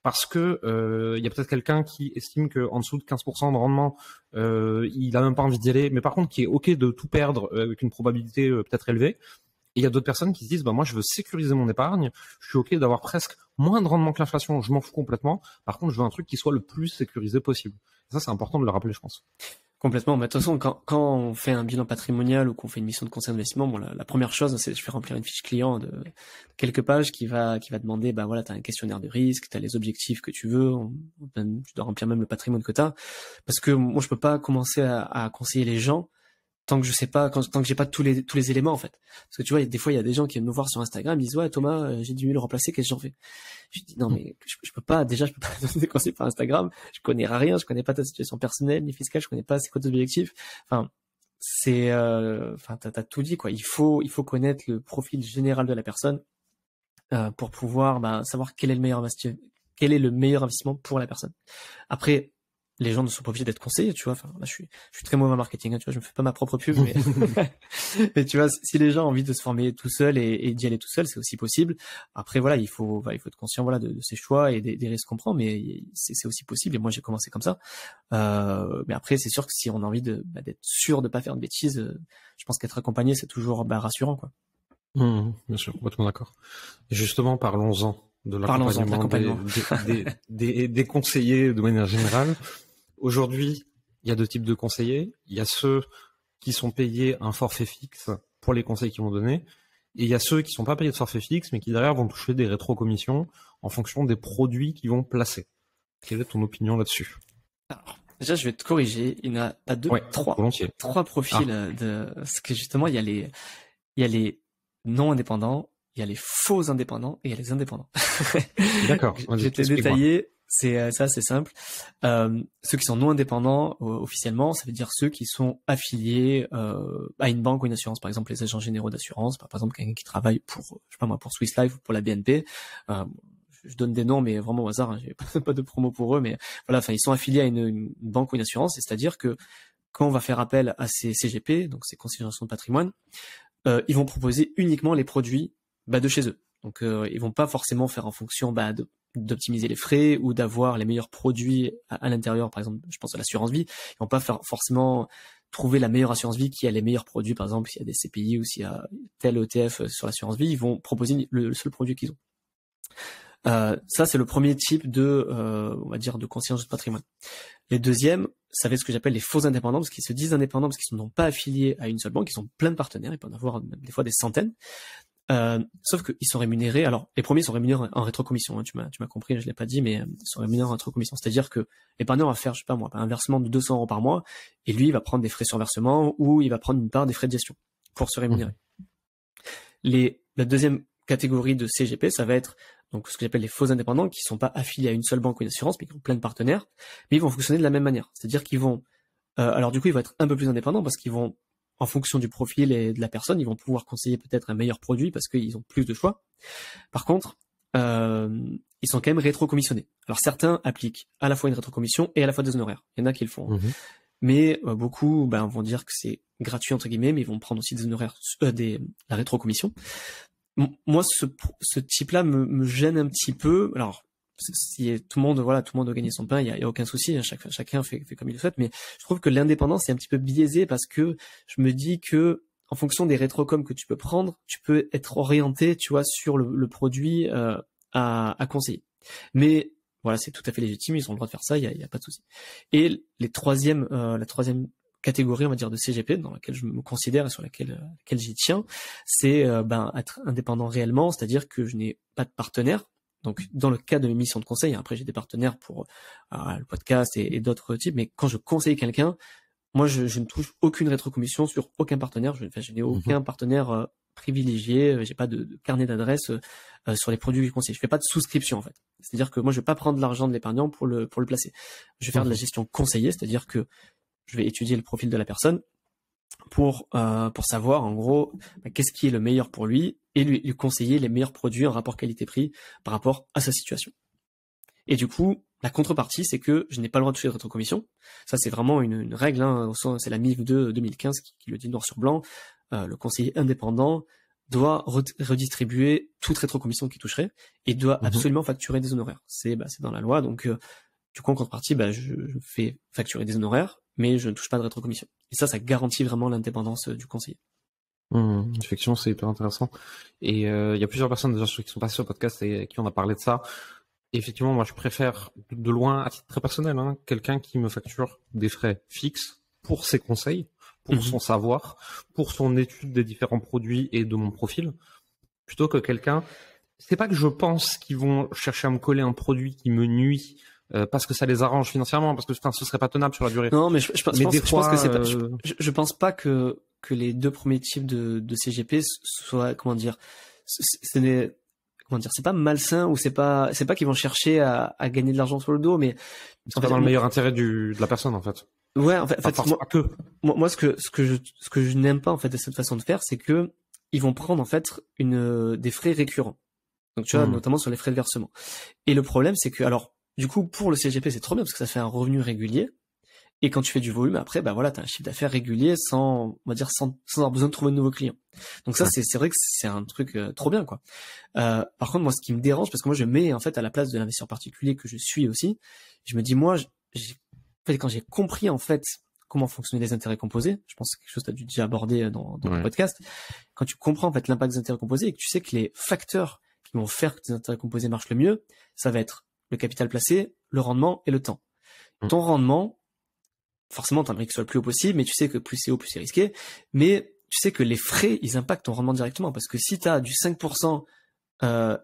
Parce que il y a peut-être quelqu'un qui estime que en dessous de 15% de rendement, il a même pas envie d'y aller, mais par contre qui est ok de tout perdre avec une probabilité peut-être élevée. Et il y a d'autres personnes qui se disent, bah moi je veux sécuriser mon épargne, je suis ok d'avoir presque moins de rendement que l'inflation, je m'en fous complètement. Par contre, je veux un truc qui soit le plus sécurisé possible. Et ça, c'est important de le rappeler, je pense. Complètement. Mais de toute façon, quand on fait un bilan patrimonial ou qu'on fait une mission de conseil d'investissement, bon, la première chose, c'est je fais remplir une fiche client de quelques pages qui va demander, bah voilà, t'as un questionnaire de risque, t'as les objectifs que tu veux, tu dois remplir même le patrimoine que t'as, parce que moi je peux pas commencer à conseiller les gens tant que je sais pas, tant que j'ai pas tous les éléments en fait. Parce que tu vois, des fois il y a des gens qui viennent me voir sur Instagram, ils disent ouais Thomas, j'ai dû le remplacer, qu'est-ce que j'en fais? Je dis non mais je peux pas donner des conseils par Instagram, je connais rien, je connais pas ta situation personnelle ni fiscale, je connais pas c'est quoi tes objectifs. Enfin t'as tout dit quoi. Il faut connaître le profil général de la personne pour pouvoir savoir quel est le meilleur investissement pour la personne. Après les gens ne sont pas obligés d'être conseillés, tu vois. Enfin, là, je suis très mauvais en marketing, hein, tu vois. Je me fais pas ma propre pub, mais, mais tu vois, si les gens ont envie de se former tout seul et d'y aller tout seul, c'est aussi possible. Après, voilà, il faut être conscient, voilà, de ses choix et des risques qu'on prend, mais c'est aussi possible. Et moi, j'ai commencé comme ça. Mais après, c'est sûr que si on a envie d'être sûr de pas faire de bêtises, je pense qu'être accompagné, c'est toujours rassurant, quoi. Bien sûr, complètement d'accord. Et justement, parlons-en de l'accompagnement des conseillers de manière générale. Aujourd'hui, il y a deux types de conseillers. Il y a ceux qui sont payés un forfait fixe pour les conseils qu'ils vont donner. Et il y a ceux qui sont pas payés de forfait fixe, mais qui derrière vont toucher des rétrocommissions en fonction des produits qu'ils vont placer. Quelle est ton opinion là-dessus? Alors, déjà, je vais te corriger. Il n'y en a pas deux, trois profils parce que justement, il y a les non indépendants, il y a les faux indépendants et il y a les indépendants. D'accord. Je vais te détailler. C'est simple. Ceux qui sont non indépendants officiellement, ça veut dire ceux qui sont affiliés à une banque ou une assurance, par exemple les agents généraux d'assurance, par exemple quelqu'un qui travaille pour, je sais pas moi, pour Swiss Life ou pour la BNP. Je donne des noms, mais vraiment au hasard, hein, j'ai pas de promo pour eux, mais voilà, enfin ils sont affiliés à une banque ou une assurance, c'est-à-dire que quand on va faire appel à ces CGP, donc ces conseillers en gestion de patrimoine, ils vont proposer uniquement les produits de chez eux. Donc ils vont pas forcément faire en fonction d'optimiser les frais ou d'avoir les meilleurs produits à l'intérieur. Par exemple, je pense à l'assurance vie. Ils vont pas faire forcément trouver la meilleure assurance vie qui a les meilleurs produits. Par exemple, s'il y a des CPI ou s'il y a tel ETF sur l'assurance vie, ils vont proposer le seul produit qu'ils ont. Ça, c'est le premier type de, on va dire, de conscience de patrimoine. Les deuxièmes, ça va être ce que j'appelle les faux indépendants, parce qu'ils se disent indépendants parce qu'ils ne sont pas affiliés à une seule banque, ils sont plein de partenaires, ils peuvent en avoir même des fois des centaines. Sauf qu'ils sont rémunérés. Alors, les premiers sont rémunérés en rétrocommission. Hein, tu m'as compris, je l'ai pas dit, mais ils sont rémunérés en rétrocommission. C'est-à-dire que l'épargnant va faire, je sais pas moi, un versement de 200 € par mois, et lui, il va prendre des frais sur versement ou il va prendre une part des frais de gestion pour se rémunérer. La deuxième catégorie de CGP, ça va être donc ce que j'appelle les faux indépendants, qui sont pas affiliés à une seule banque ou une assurance, mais qui ont plein de partenaires, mais ils vont fonctionner de la même manière. C'est-à-dire qu'ils vont, alors du coup, ils vont être un peu plus indépendants parce qu'ils vont, en fonction du profil et de la personne, ils vont pouvoir conseiller peut-être un meilleur produit parce qu'ils ont plus de choix. Par contre, ils sont quand même rétrocommissionnés. Alors certains appliquent à la fois une rétrocommission et à la fois des honoraires. Il y en a qui le font. Mais beaucoup vont dire que c'est gratuit entre guillemets, mais ils vont prendre aussi des honoraires, la rétrocommission. Moi, ce type-là me gêne un petit peu. Alors, si tout le monde doit gagner son pain, il y a aucun souci, hein, chacun fait comme il le souhaite, mais je trouve que l'indépendance est un petit peu biaisé parce que je me dis que en fonction des rétrocoms que tu peux prendre, tu peux être orienté, tu vois, sur le produit à conseiller. Mais voilà, c'est tout à fait légitime, ils ont le droit de faire ça, il y a pas de souci. Et la troisième catégorie, on va dire, de CGP dans laquelle je me considère et sur laquelle j'y tiens, c'est être indépendant réellement, c'est-à-dire que je n'ai pas de partenaire. Donc, dans le cas de mes missions de conseil, après j'ai des partenaires pour le podcast et d'autres types, mais quand je conseille quelqu'un, moi je ne touche aucune rétrocommission sur aucun partenaire. Je n'ai aucun partenaire privilégié, j'ai pas de carnet d'adresse sur les produits que je conseille. Je fais pas de souscription en fait. C'est-à-dire que moi je vais pas prendre de l'argent de l'épargnant pour le placer. Je vais faire de la gestion conseillée, c'est-à-dire que je vais étudier le profil de la personne pour savoir en gros qu'est-ce qui est le meilleur pour lui et lui conseiller les meilleurs produits en rapport qualité-prix par rapport à sa situation. Et du coup, la contrepartie, c'est que je n'ai pas le droit de toucher de rétrocommission. Ça, c'est vraiment une règle, hein, c'est la MIF de 2015 qui le dit noir sur blanc. Le conseiller indépendant doit redistribuer toute rétrocommission qu'il toucherait et doit absolument facturer des honoraires. C'est dans la loi, donc du coup en contrepartie, je fais facturer des honoraires, mais je ne touche pas de rétrocommission. Et ça garantit vraiment l'indépendance du conseiller. Effectivement, c'est hyper intéressant. Et il y a plusieurs personnes déjà qui sont passées sur le podcast et qui on a parlé de ça. Et effectivement, moi je préfère de loin, à titre très personnel, quelqu'un qui me facture des frais fixes pour ses conseils, pour son savoir, pour son étude des différents produits et de mon profil, plutôt que quelqu'un. C'est pas que je pense qu'ils vont chercher à me coller un produit qui me nuit parce que ça les arrange financièrement, parce que ce serait pas tenable sur la durée. Non, mais je pense que c'est pas. Je pense pas que les deux premiers types de CGP soient, comment dire, c'est pas malsain ou c'est pas qu'ils vont chercher à gagner de l'argent sur le dos, mais c'est pas dans le meilleur intérêt de la personne en fait. Ouais, en fait moi ce que je n'aime pas en fait de cette façon de faire, c'est que ils vont prendre en fait des frais récurrents. Donc tu vois, notamment sur les frais de versement. Et le problème, c'est que alors du coup pour le CGP c'est trop bien parce que ça fait un revenu régulier. Et quand tu fais du volume, après, t'as un chiffre d'affaires régulier sans avoir besoin de trouver de nouveaux clients. Donc ça, c'est vrai que c'est un truc trop bien, quoi. Par contre, moi, ce qui me dérange, parce que moi, je mets, en fait, à la place de l'investisseur particulier que je suis aussi, je me dis, moi, quand j'ai compris, en fait, comment fonctionnaient les intérêts composés, je pense que c'est quelque chose que tu as dû déjà aborder dans le podcast, quand tu comprends, en fait, l'impact des intérêts composés et que tu sais que les facteurs qui vont faire que tes intérêts composés marchent le mieux, ça va être le capital placé, le rendement et le temps. Ton rendement, forcément, t'aimerais que ce soit le plus haut possible, mais tu sais que plus c'est haut, plus c'est risqué. Mais tu sais que les frais, ils impactent ton rendement directement. Parce que si t'as du 5%,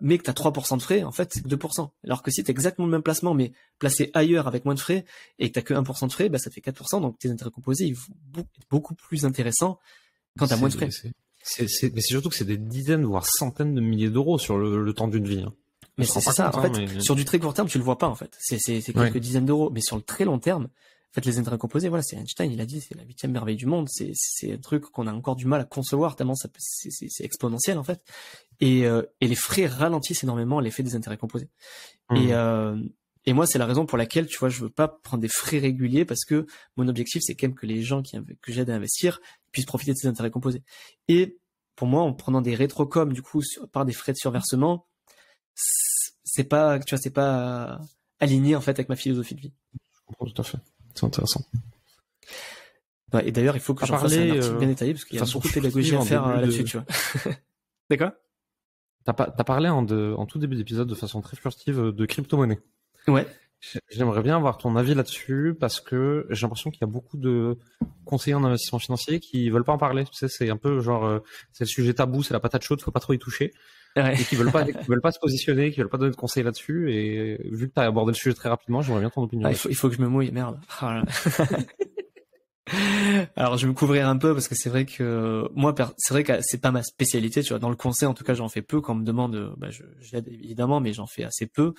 mais que t'as 3% de frais, en fait, c'est que 2%. Alors que si t'as exactement le même placement, mais placé ailleurs avec moins de frais, et que t'as que 1% de frais, ça te fait 4%. Donc tes intérêts composés, ils vont être beaucoup plus intéressants quand t'as moins de frais. Mais c'est surtout que c'est des dizaines, voire centaines de milliers d'euros sur le temps d'une vie. Mais c'est ça. En fait, sur du très court terme, tu le vois pas, en fait. C'est quelques dizaines d'euros. Mais sur le très long terme, en fait, les intérêts composés, voilà, c'est Einstein, il a dit, c'est la 8e merveille du monde. C'est un truc qu'on a encore du mal à concevoir tellement c'est exponentiel, en fait. Et les frais ralentissent énormément l'effet des intérêts composés. Et moi, c'est la raison pour laquelle, tu vois, je veux pas prendre des frais réguliers parce que mon objectif, c'est quand même que les gens que j'aide à investir puissent profiter de ces intérêts composés. Et pour moi, en prenant des rétrocoms, du coup, par des frais de surversement, c'est pas aligné, en fait, avec ma philosophie de vie. Je comprends tout à fait. C'est intéressant. Ouais, et d'ailleurs, il faut que j'en fasse un article bien détaillé parce qu'il y a beaucoup de pédagogie à faire là-dessus, tu vois. D'accord ? T'as parlé en tout début d'épisode de façon très furtive de crypto-monnaie. Ouais. J'aimerais bien avoir ton avis là-dessus parce que j'ai l'impression qu'il y a beaucoup de conseillers en investissement financier qui veulent pas en parler. Tu sais, c'est un peu genre, c'est le sujet tabou, c'est la patate chaude, faut pas trop y toucher. Ouais. Et qui veulent pas se positionner, qui veulent pas donner de conseils là-dessus. Et vu que t'as abordé le sujet très rapidement, j'aimerais bien ton opinion. Ah, il faut que je me mouille, merde. Oh alors je vais me couvrir un peu parce que c'est vrai que moi c'est vrai que c'est pas ma spécialité, tu vois. Dans le conseil en tout cas j'en fais peu. Quand on me demande, j'aide évidemment, mais j'en fais assez peu.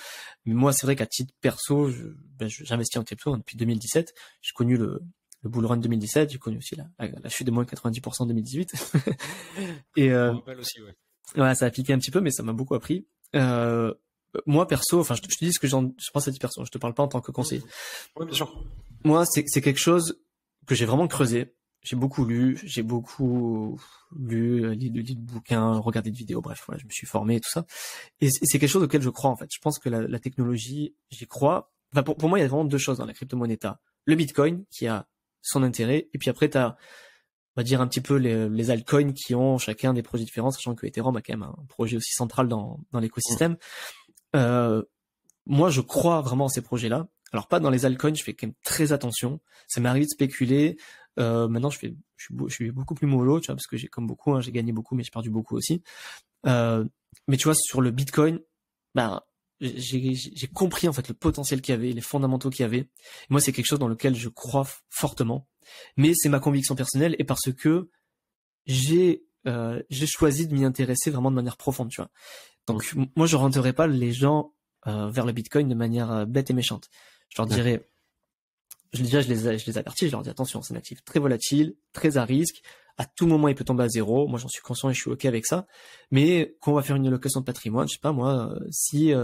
Mais moi c'est vrai qu'à titre perso, j'investis en crypto depuis 2017. J'ai connu le bull run 2017, j'ai connu aussi la chute de moins de 90% en 2018. Et aussi, ouais, ça a piqué un petit peu, mais ça m'a beaucoup appris. Moi perso, enfin je te dis ce que je pense à titre perso. Je te parle pas en tant que conseiller. Oui, bien sûr. Moi c'est quelque chose que j'ai vraiment creusé. J'ai beaucoup lu, lu de bouquins, regardé de vidéos, bref, voilà, je me suis formé et tout ça. Et c'est quelque chose auquel je crois, en fait. Je pense que la technologie, j'y crois. Enfin, pour moi, il y a vraiment deux choses dans la crypto-monnaie. T'as le Bitcoin, qui a son intérêt, et puis après, t'as, on va dire un petit peu les altcoins qui ont chacun des projets différents, sachant que Ethereum a quand même un projet aussi central dans l'écosystème. Moi, je crois vraiment en ces projets-là. Alors pas dans les altcoins, je fais quand même très attention. Ça m'est arrivé de spéculer. Maintenant, je suis beaucoup plus mollo, tu vois, parce que j'ai comme beaucoup, j'ai gagné beaucoup, mais j'ai perdu beaucoup aussi. Mais tu vois, sur le Bitcoin, j'ai compris en fait le potentiel qu'il y avait, les fondamentaux qu'il y avait. Et moi, c'est quelque chose dans lequel je crois fortement. Mais c'est ma conviction personnelle et parce que j'ai choisi de m'y intéresser vraiment de manière profonde, tu vois. Donc moi, je rentrerai pas les gens vers le Bitcoin de manière bête et méchante. Je leur dirais, je les avertis, je leur dis attention, c'est un actif très volatile, très à risque. À tout moment, il peut tomber à zéro. Moi, j'en suis conscient et je suis OK avec ça. Mais quand on va faire une allocation de patrimoine, je sais pas moi, si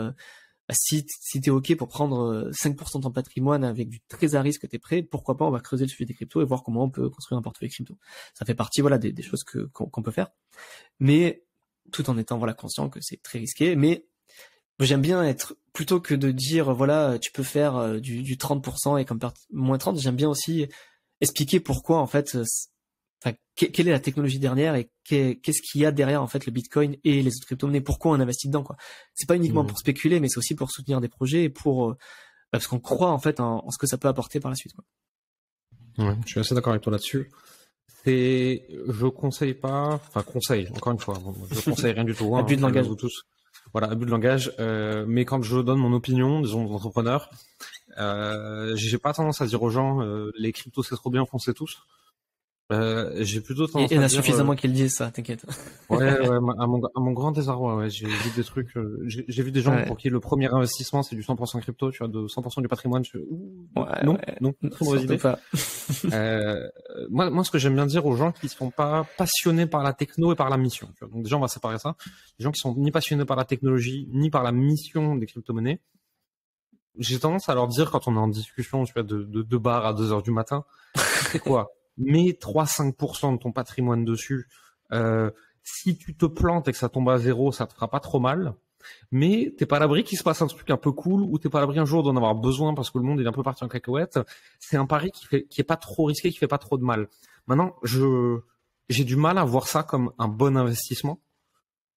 t'es OK pour prendre 5% de ton patrimoine avec du très à risque, t'es prêt, pourquoi pas, on va creuser le sujet des cryptos et voir comment on peut construire un portefeuille crypto. Ça fait partie, voilà, des choses qu'on peut faire. Mais tout en étant, voilà, conscient que c'est très risqué. Mais j'aime bien être, plutôt que de dire, voilà, tu peux faire du 30% et comme moins 30, j'aime bien aussi expliquer pourquoi, en fait, enfin, quelle est la technologie derrière et qu'est-ce qu'il y a derrière, en fait, le Bitcoin et les autres crypto-monnaies, pourquoi on investit dedans, quoi. C'est pas uniquement pour spéculer, mais c'est aussi pour soutenir des projets et parce qu'on croit, en fait, en ce que ça peut apporter par la suite, quoi. Ouais, je suis assez d'accord avec toi là-dessus. Je conseille pas, enfin, encore une fois, je conseille rien du tout. Abus de langage. Vous tous. Voilà, abus de langage. Mais quand je donne mon opinion, disons, d'entrepreneur, j'ai pas tendance à dire aux gens, les cryptos c'est trop bien, foncez tous. J'ai plutôt tendance à dire... Il y en a suffisamment qui le disent, ça, t'inquiète. Ouais, à mon grand désarroi, ouais, j'ai vu des trucs, j'ai vu des gens pour qui le premier investissement c'est du 100% crypto, tu vois, de 100% du patrimoine. Non, très mauvaise idée. Pas. Moi, ce que j'aime bien dire aux gens qui sont pas passionnés par la techno et par la mission, tu vois. Donc déjà, on va séparer ça. Les gens qui sont ni passionnés par la technologie, ni par la mission des crypto-monnaies, j'ai tendance à leur dire quand on est en discussion, tu vois, de bar à 2 heures du matin, c'est quoi? Mets 3-5% de ton patrimoine dessus. Si tu te plantes et que ça tombe à zéro, ça te fera pas trop mal. Mais t'es pas à l'abri qu'il se passe un truc un peu cool, ou t'es pas à l'abri un jour d'en avoir besoin parce que le monde est un peu parti en cacahuète. C'est un pari qui est pas trop risqué, qui fait pas trop de mal. Maintenant, j'ai du mal à voir ça comme un bon investissement.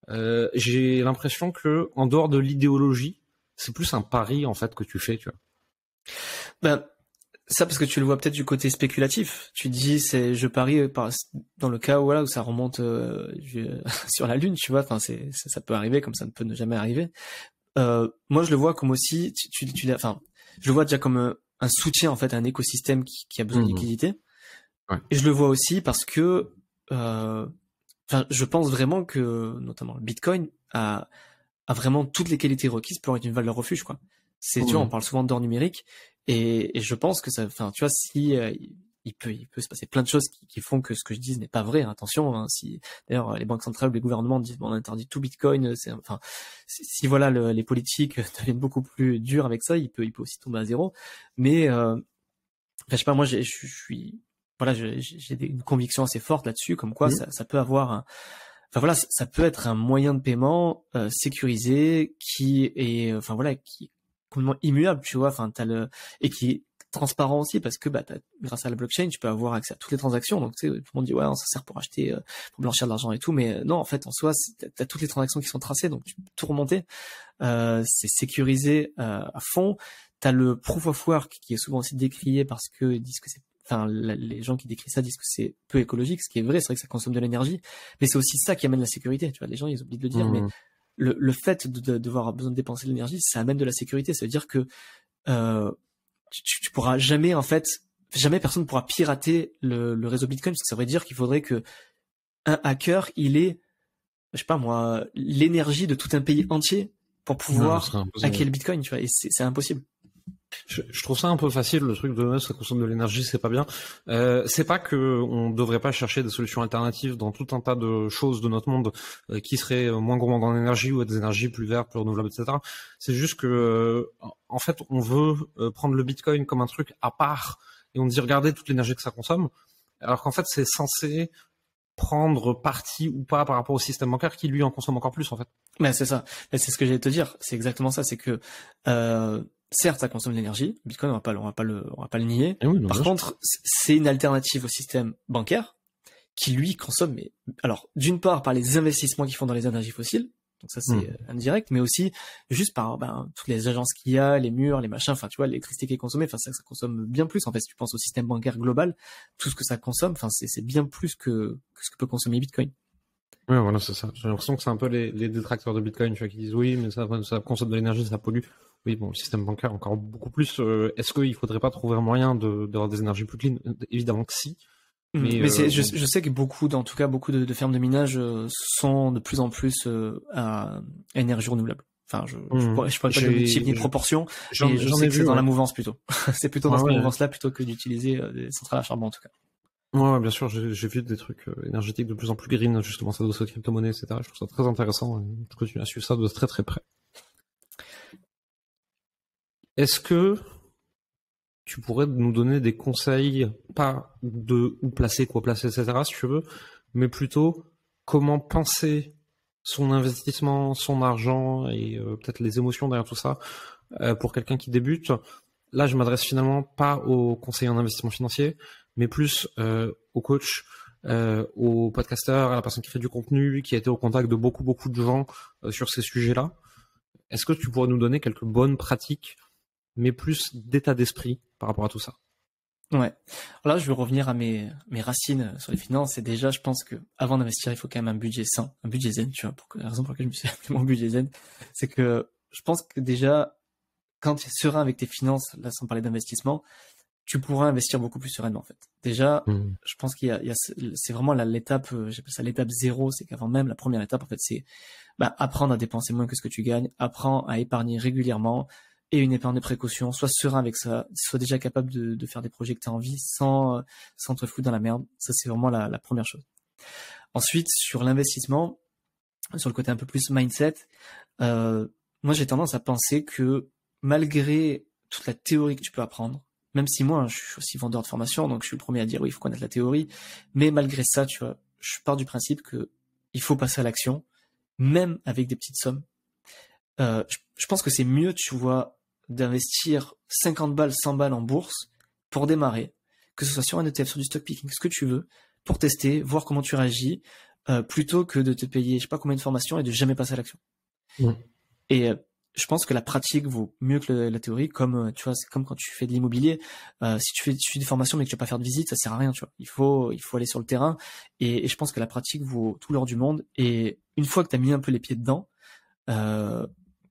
J'ai l'impression que, en dehors de l'idéologie, c'est plus un pari, en fait, que tu fais, tu vois. Ben, ça parce que tu le vois peut-être du côté spéculatif. Tu dis je parie dans le cas où voilà où ça remonte sur la lune, tu vois. Enfin ça peut arriver comme ça ne peut ne jamais arriver. Moi je le vois comme aussi enfin je le vois déjà comme un soutien en fait à un écosystème qui a besoin de liquidité. Ouais. Et je le vois aussi parce que enfin je pense vraiment que notamment le Bitcoin a vraiment toutes les qualités requises pour être une valeur refuge, quoi. Tu vois, on parle souvent d'or numérique et je pense que ça, enfin, tu vois, si il peut se passer plein de choses qui font que ce que je dis n'est pas vrai. Hein, attention, hein, si d'ailleurs les banques centrales, les gouvernements disent bon, on interdit tout Bitcoin, si voilà les politiques deviennent beaucoup plus durs avec ça, il peut aussi tomber à zéro. Mais enfin, je sais pas, moi je suis voilà, j'ai une conviction assez forte là-dessus, comme quoi ça peut avoir enfin voilà, ça peut être un moyen de paiement sécurisé qui est enfin voilà, qui est complètement immuable, tu vois, enfin et qui est transparent aussi parce que grâce à la blockchain, tu peux avoir accès à toutes les transactions. Donc tu sais, tout le monde dit ouais, ça sert pour acheter pour blanchir de l'argent et tout, mais non, en fait en soi, t'as toutes les transactions qui sont tracées, donc tu peux tout remonter. C'est sécurisé à fond. T'as le proof of work qui est souvent aussi décrié parce que ils disent que c'est enfin, les gens qui décrivent ça disent que c'est peu écologique, ce qui est vrai, c'est vrai que ça consomme de l'énergie, mais c'est aussi ça qui amène la sécurité, tu vois, les gens, ils oublient de le dire, mais le fait de devoir besoin de dépenser de l'énergie, ça amène de la sécurité, ça veut dire que, tu pourras jamais, en fait, jamais personne pourra pirater le réseau Bitcoin, parce que ça veut dire qu'il faudrait que un hacker, il ait, je sais pas moi, l'énergie de tout un pays entier pour pouvoir hacker le Bitcoin, tu vois, et c'est impossible. Je trouve ça un peu facile, le truc de ça consomme de l'énergie, c'est pas bien. C'est pas que on devrait pas chercher des solutions alternatives dans tout un tas de choses de notre monde qui seraient moins gourmandes en énergie ou des énergies plus vertes, plus renouvelables, etc. C'est juste que en fait, on veut prendre le Bitcoin comme un truc à part et on dit regardez toute l'énergie que ça consomme, alors qu'en fait c'est censé prendre parti ou pas par rapport au système bancaire qui lui en consomme encore plus en fait. Ben c'est ça, c'est ce que j'allais te dire, c'est exactement ça, c'est que certes, ça consomme de l'énergie. Bitcoin, on va pas le nier. Oui, par contre, c'est une alternative au système bancaire qui lui consomme. Mais alors, d'une part par les investissements qu'ils font dans les énergies fossiles, donc ça c'est indirect, mais aussi juste par toutes les agences qu'il y a, les murs, les machins. Enfin, tu vois, l'électricité qui est consommée. Enfin, ça consomme bien plus. En fait, si tu penses au système bancaire global, tout ce que ça consomme, enfin, c'est bien plus que ce que peut consommer Bitcoin. Oui, voilà, c'est ça. J'ai l'impression que c'est un peu les détracteurs de Bitcoin, tu vois, qui disent oui, mais ça consomme de l'énergie, ça pollue. Oui, bon, le système bancaire encore beaucoup plus. Est-ce qu'il faudrait pas trouver un moyen d'avoir des énergies plus clean? Évidemment que si. Mais je sais que en tout cas beaucoup de fermes de minage sont de plus en plus à énergie renouvelable. Enfin, je pourrais pas donner de chiffre ni de proportion, mais je sais que c'est dans la mouvance plutôt. C'est plutôt dans cette mouvance-là plutôt que d'utiliser des centrales à charbon en tout cas. Ouais, bien sûr, j'ai vu des trucs énergétiques de plus en plus green, justement, ça doit se crypto-monnaie, etc. Je trouve ça très intéressant. Je continue à suivre ça de très très près. Est-ce que tu pourrais nous donner des conseils, pas de où placer, quoi placer, etc., si tu veux, mais plutôt comment penser son investissement, son argent et peut-être les émotions derrière tout ça pour quelqu'un qui débute. Là, je m'adresse finalement pas aux conseillers en investissement financier, mais plus au coach, au podcasteur, à la personne qui fait du contenu, qui a été au contact de beaucoup de gens sur ces sujets-là. Est-ce que tu pourrais nous donner quelques bonnes pratiques, mais plus d'état d'esprit par rapport à tout ça? Ouais. Alors là, je vais revenir à mes racines sur les finances. Et déjà, je pense que avant d'investir, il faut quand même un budget sain, un budget zen. Tu vois, la raison pour laquelle je me suis appelé mon budget zen, c'est que je pense que déjà, quand tu es serein avec tes finances, là, sans parler d'investissement, tu pourras investir beaucoup plus sereinement, en fait. Déjà, je pense c'est vraiment l'étape, j'appelle ça l'étape 0, c'est qu'avant même, la première étape, en fait, c'est, apprendre à dépenser moins que ce que tu gagnes, apprendre à épargner régulièrement, et une épargne de précaution, sois serein avec ça, sois déjà capable de faire des projets que tu as envie sans te foutre dans la merde. Ça, c'est vraiment la première chose. Ensuite, sur l'investissement, sur le côté un peu plus mindset, moi, j'ai tendance à penser que malgré toute la théorie que tu peux apprendre, même si moi, je suis aussi vendeur de formation, donc je suis le premier à dire oui, il faut connaître la théorie, mais malgré ça, tu vois, je pars du principe que il faut passer à l'action, même avec des petites sommes. Je pense que c'est mieux, tu vois, d'investir 50 balles, 100 balles en bourse pour démarrer, que ce soit sur un ETF, sur du stock picking, ce que tu veux, pour tester, voir comment tu réagis, plutôt que de te payer, je sais pas combien de formations et de jamais passer à l'action. Et je pense que la pratique vaut mieux que la théorie, comme tu vois, c'est comme quand tu fais de l'immobilier. Si tu suis des formations mais que tu vas pas faire de visite, ça sert à rien, tu vois. Il faut aller sur le terrain, et je pense que la pratique vaut tout l'or du monde. Et une fois que tu as mis un peu les pieds dedans, que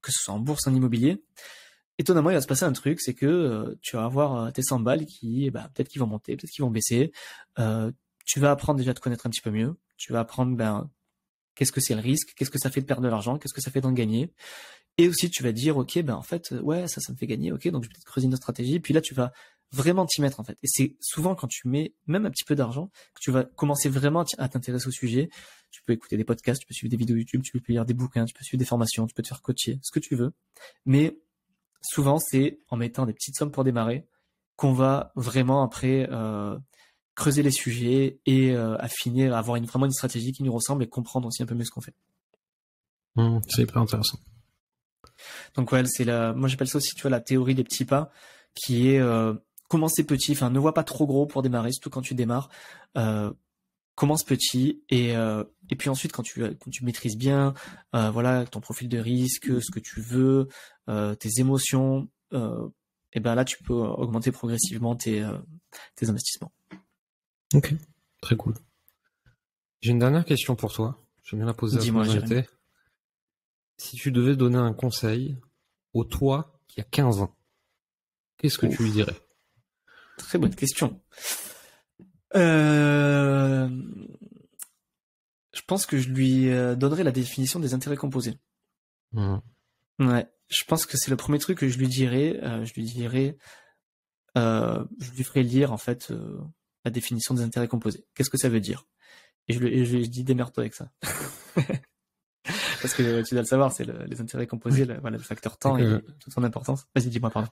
ce soit en bourse, en immobilier, étonnamment, il va se passer un truc, c'est que tu vas avoir tes 100 balles qui, peut-être qu'ils vont monter, peut-être qu'ils vont baisser. Tu vas apprendre déjà à te connaître un petit peu mieux. Tu vas apprendre, qu'est-ce que c'est le risque, qu'est-ce que ça fait de perdre de l'argent, qu'est-ce que ça fait d'en gagner. Et aussi, tu vas dire, ok, en fait, ouais, ça me fait gagner, ok, donc je vais peut-être creuser une autre stratégie. Puis là, tu vas vraiment t'y mettre, en fait. Et c'est souvent quand tu mets même un petit peu d'argent que tu vas commencer vraiment à t'intéresser au sujet. Tu peux écouter des podcasts, tu peux suivre des vidéos YouTube, tu peux lire des bouquins, tu peux suivre des formations, tu peux te faire coacher, ce que tu veux. Mais souvent, c'est en mettant des petites sommes pour démarrer qu'on va vraiment après creuser les sujets et affiner, avoir vraiment une stratégie qui nous ressemble et comprendre aussi un peu mieux ce qu'on fait. C'est hyper intéressant. Donc ouais, moi j'appelle ça aussi, tu vois, la théorie des petits pas, qui est commencer petit, enfin ne vois pas trop gros pour démarrer, surtout quand tu démarres. Commence petit et puis ensuite quand tu maîtrises bien voilà ton profil de risque, ce que tu veux, tes émotions, et là tu peux augmenter progressivement tes investissements. Ok, très cool. J'ai une dernière question pour toi. J'aime bien la poser à ton invité. Si tu devais donner un conseil au toi qui a 15 ans, qu'est-ce que tu lui dirais? Très bonne question. Je pense que je lui donnerais la définition des intérêts composés. Ouais, je pense que c'est le premier truc que je lui dirais. Je lui ferai lire en fait la définition des intérêts composés. Qu'est-ce que ça veut dire? Et je lui dis démerde-toi avec ça. Parce que tu dois le savoir, c'est les intérêts composés, le facteur temps et toute son importance. Vas-y, dis-moi, pardon.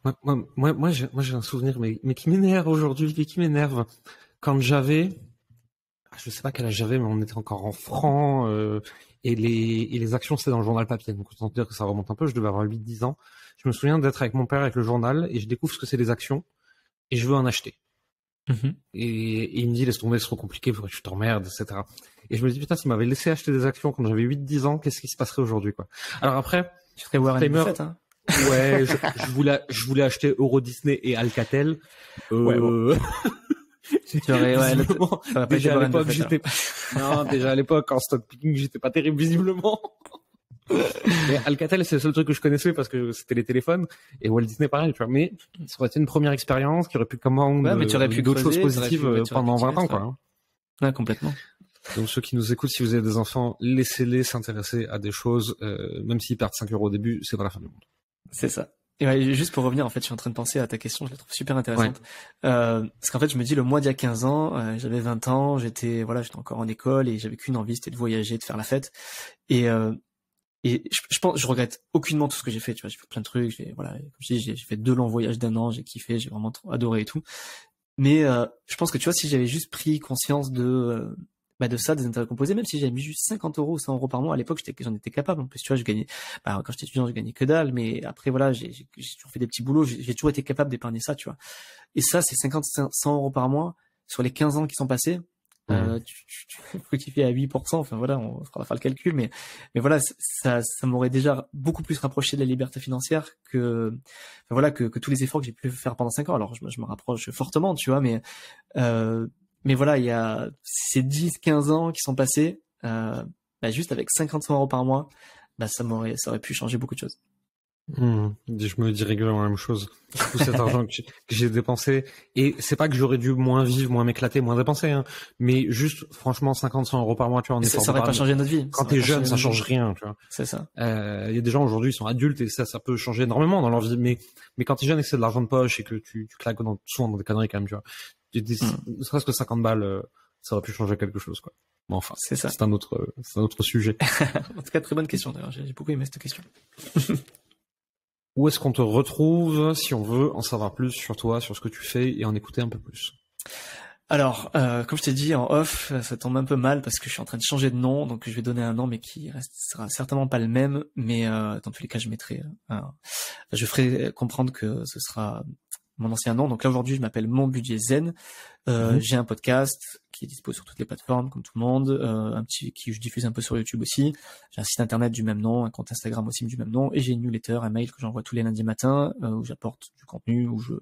Moi, j'ai un souvenir, mais qui m'énerve aujourd'hui, qui m'énerve. Quand j'avais, je sais pas quel âge j'avais, mais on était encore en francs, et les actions, c'était dans le journal papier. Donc, autant dire que ça remonte un peu, je devais avoir 8-10 ans. Je me souviens d'être avec mon père avec le journal, et je découvre ce que c'est les actions, et je veux en acheter. Et il me dit, laisse tomber, c'est trop compliqué, faudrait que tu t'emmerdes, etc. Et je me dis, putain, s'il m'avait laissé acheter des actions quand j'avais 8-10 ans, qu'est-ce qui se passerait aujourd'hui, quoi. Alors après, tu serais Warren Buffett, hein. Ouais, je voulais acheter Euro Disney et Alcatel. Ouais, bon. Tu aurais, déjà à l'époque, déjà à l'époque, en stock picking, j'étais pas terrible, visiblement. Mais Alcatel, c'est le seul truc que je connaissais parce que c'était les téléphones, et Walt Disney pareil, tu vois. Mais ça aurait été une première expérience qui aurait pu d'autres choses positives pendant 20 ans, quoi. Ouais, complètement. Donc ceux qui nous écoutent, si vous avez des enfants, laissez-les s'intéresser à des choses, même s'ils perdent 5 euros au début, c'est pas la fin du monde. C'est ça. Et ouais, juste pour revenir, en fait, je suis en train de penser à ta question, je la trouve super intéressante. Parce qu'en fait, je me dis, le mois d'il y a 15 ans, j'avais 20 ans, j'étais encore en école et j'avais qu'une envie, c'était de voyager, de faire la fête. Et je pense, je regrette aucunement tout ce que j'ai fait, tu vois, j'ai fait plein de trucs, voilà, comme je dis, j'ai fait 2 longs voyages d'1 an, j'ai kiffé, j'ai vraiment adoré et tout. Mais je pense que tu vois, si j'avais juste pris conscience de ça, des intérêts composés, même si j'avais mis juste 50 euros ou 100 euros par mois, à l'époque, j'en étais capable. En plus, tu vois, quand j'étais étudiant, je gagnais que dalle, mais après, voilà, j'ai toujours fait des petits boulots, j'ai toujours été capable d'épargner ça, tu vois. Et ça, c'est 50, 100 euros par mois sur les 15 ans qui sont passés. Tu faut qu'il fait à 8%. Enfin, voilà, on fera faire le calcul, mais voilà, ça m'aurait déjà beaucoup plus rapproché de la liberté financière que tous les efforts que j'ai pu faire pendant 5 ans. Alors, je me rapproche fortement, tu vois, mais voilà, il y a ces 10, 15 ans qui sont passés, juste avec 50 100 euros par mois, ça aurait pu changer beaucoup de choses. Je me dis régulièrement la même chose. Tout cet argent que j'ai dépensé, et c'est pas que j'aurais dû moins vivre, moins m'éclater, moins dépenser, hein, mais juste, franchement, 50, 100 euros par mois, tu vois, ça aurait pas changé notre vie. Quand t'es jeune, ça change rien, tu vois. C'est ça. Il y a des gens aujourd'hui, ils sont adultes et ça peut changer énormément dans leur vie, mais quand t'es jeune et que c'est de l'argent de poche et que tu claques souvent dans des conneries quand même, tu vois. Ne serait-ce que 50 balles, ça aurait pu changer quelque chose, quoi. Mais enfin, c'est un autre sujet. En tout cas, très bonne question, d'ailleurs. J'ai beaucoup aimé cette question. Où est-ce qu'on te retrouve si on veut en savoir plus sur toi, sur ce que tu fais et en écouter un peu plus? Alors, comme je t'ai dit en off, ça tombe un peu mal parce que je suis en train de changer de nom, donc je vais donner un nom mais qui sera certainement pas le même, mais dans tous les cas, je ferai comprendre que ce sera mon ancien nom. Donc là aujourd'hui, je m'appelle Mon Budget Zen. J'ai un podcast qui est dispo sur toutes les plateformes comme tout le monde, qui je diffuse un peu sur YouTube aussi. J'ai un site internet du même nom, un compte Instagram aussi du même nom, et j'ai une newsletter, un mail que j'envoie tous les lundis matins où j'apporte du contenu, où je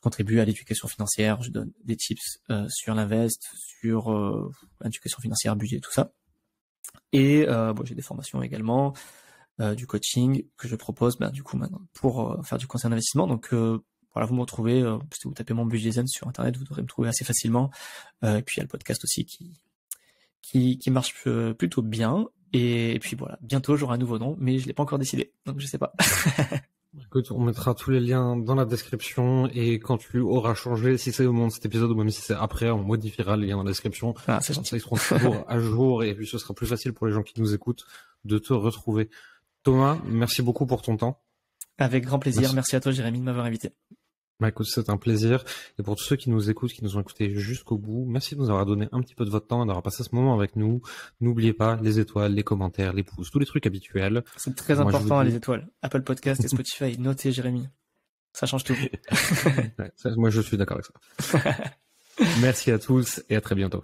contribue à l'éducation financière, je donne des tips sur l'invest, sur l'éducation financière, budget, tout ça. Et j'ai des formations également, du coaching que je propose du coup maintenant pour faire du conseil d'investissement. Donc voilà, vous me retrouvez, si vous tapez Mon Budget Zen sur internet, vous devrez me trouver assez facilement. Et puis il y a le podcast aussi qui marche plutôt bien. Et puis voilà, bientôt j'aurai un nouveau nom, mais je l'ai pas encore décidé, donc je sais pas. Écoute, on mettra tous les liens dans la description et quand tu auras changé, si c'est au moment de cet épisode ou même si c'est après, on modifiera les liens dans la description. Ah, c'est gentil. Ils seront toujours à jour et puis ce sera plus facile pour les gens qui nous écoutent de te retrouver. Thomas, merci beaucoup pour ton temps. Avec grand plaisir. Merci à toi, Jérémy, de m'avoir invité. Écoute, c'est un plaisir. Et pour tous ceux qui nous écoutent, qui nous ont écoutés jusqu'au bout, merci de nous avoir donné un petit peu de votre temps et d'avoir passé ce moment avec nous. N'oubliez pas les étoiles, les commentaires, les pouces, tous les trucs habituels. C'est très important, les étoiles. Apple Podcast et Spotify, notez Jérémy. Ça change tout. Moi, je suis d'accord avec ça. Merci à tous et à très bientôt.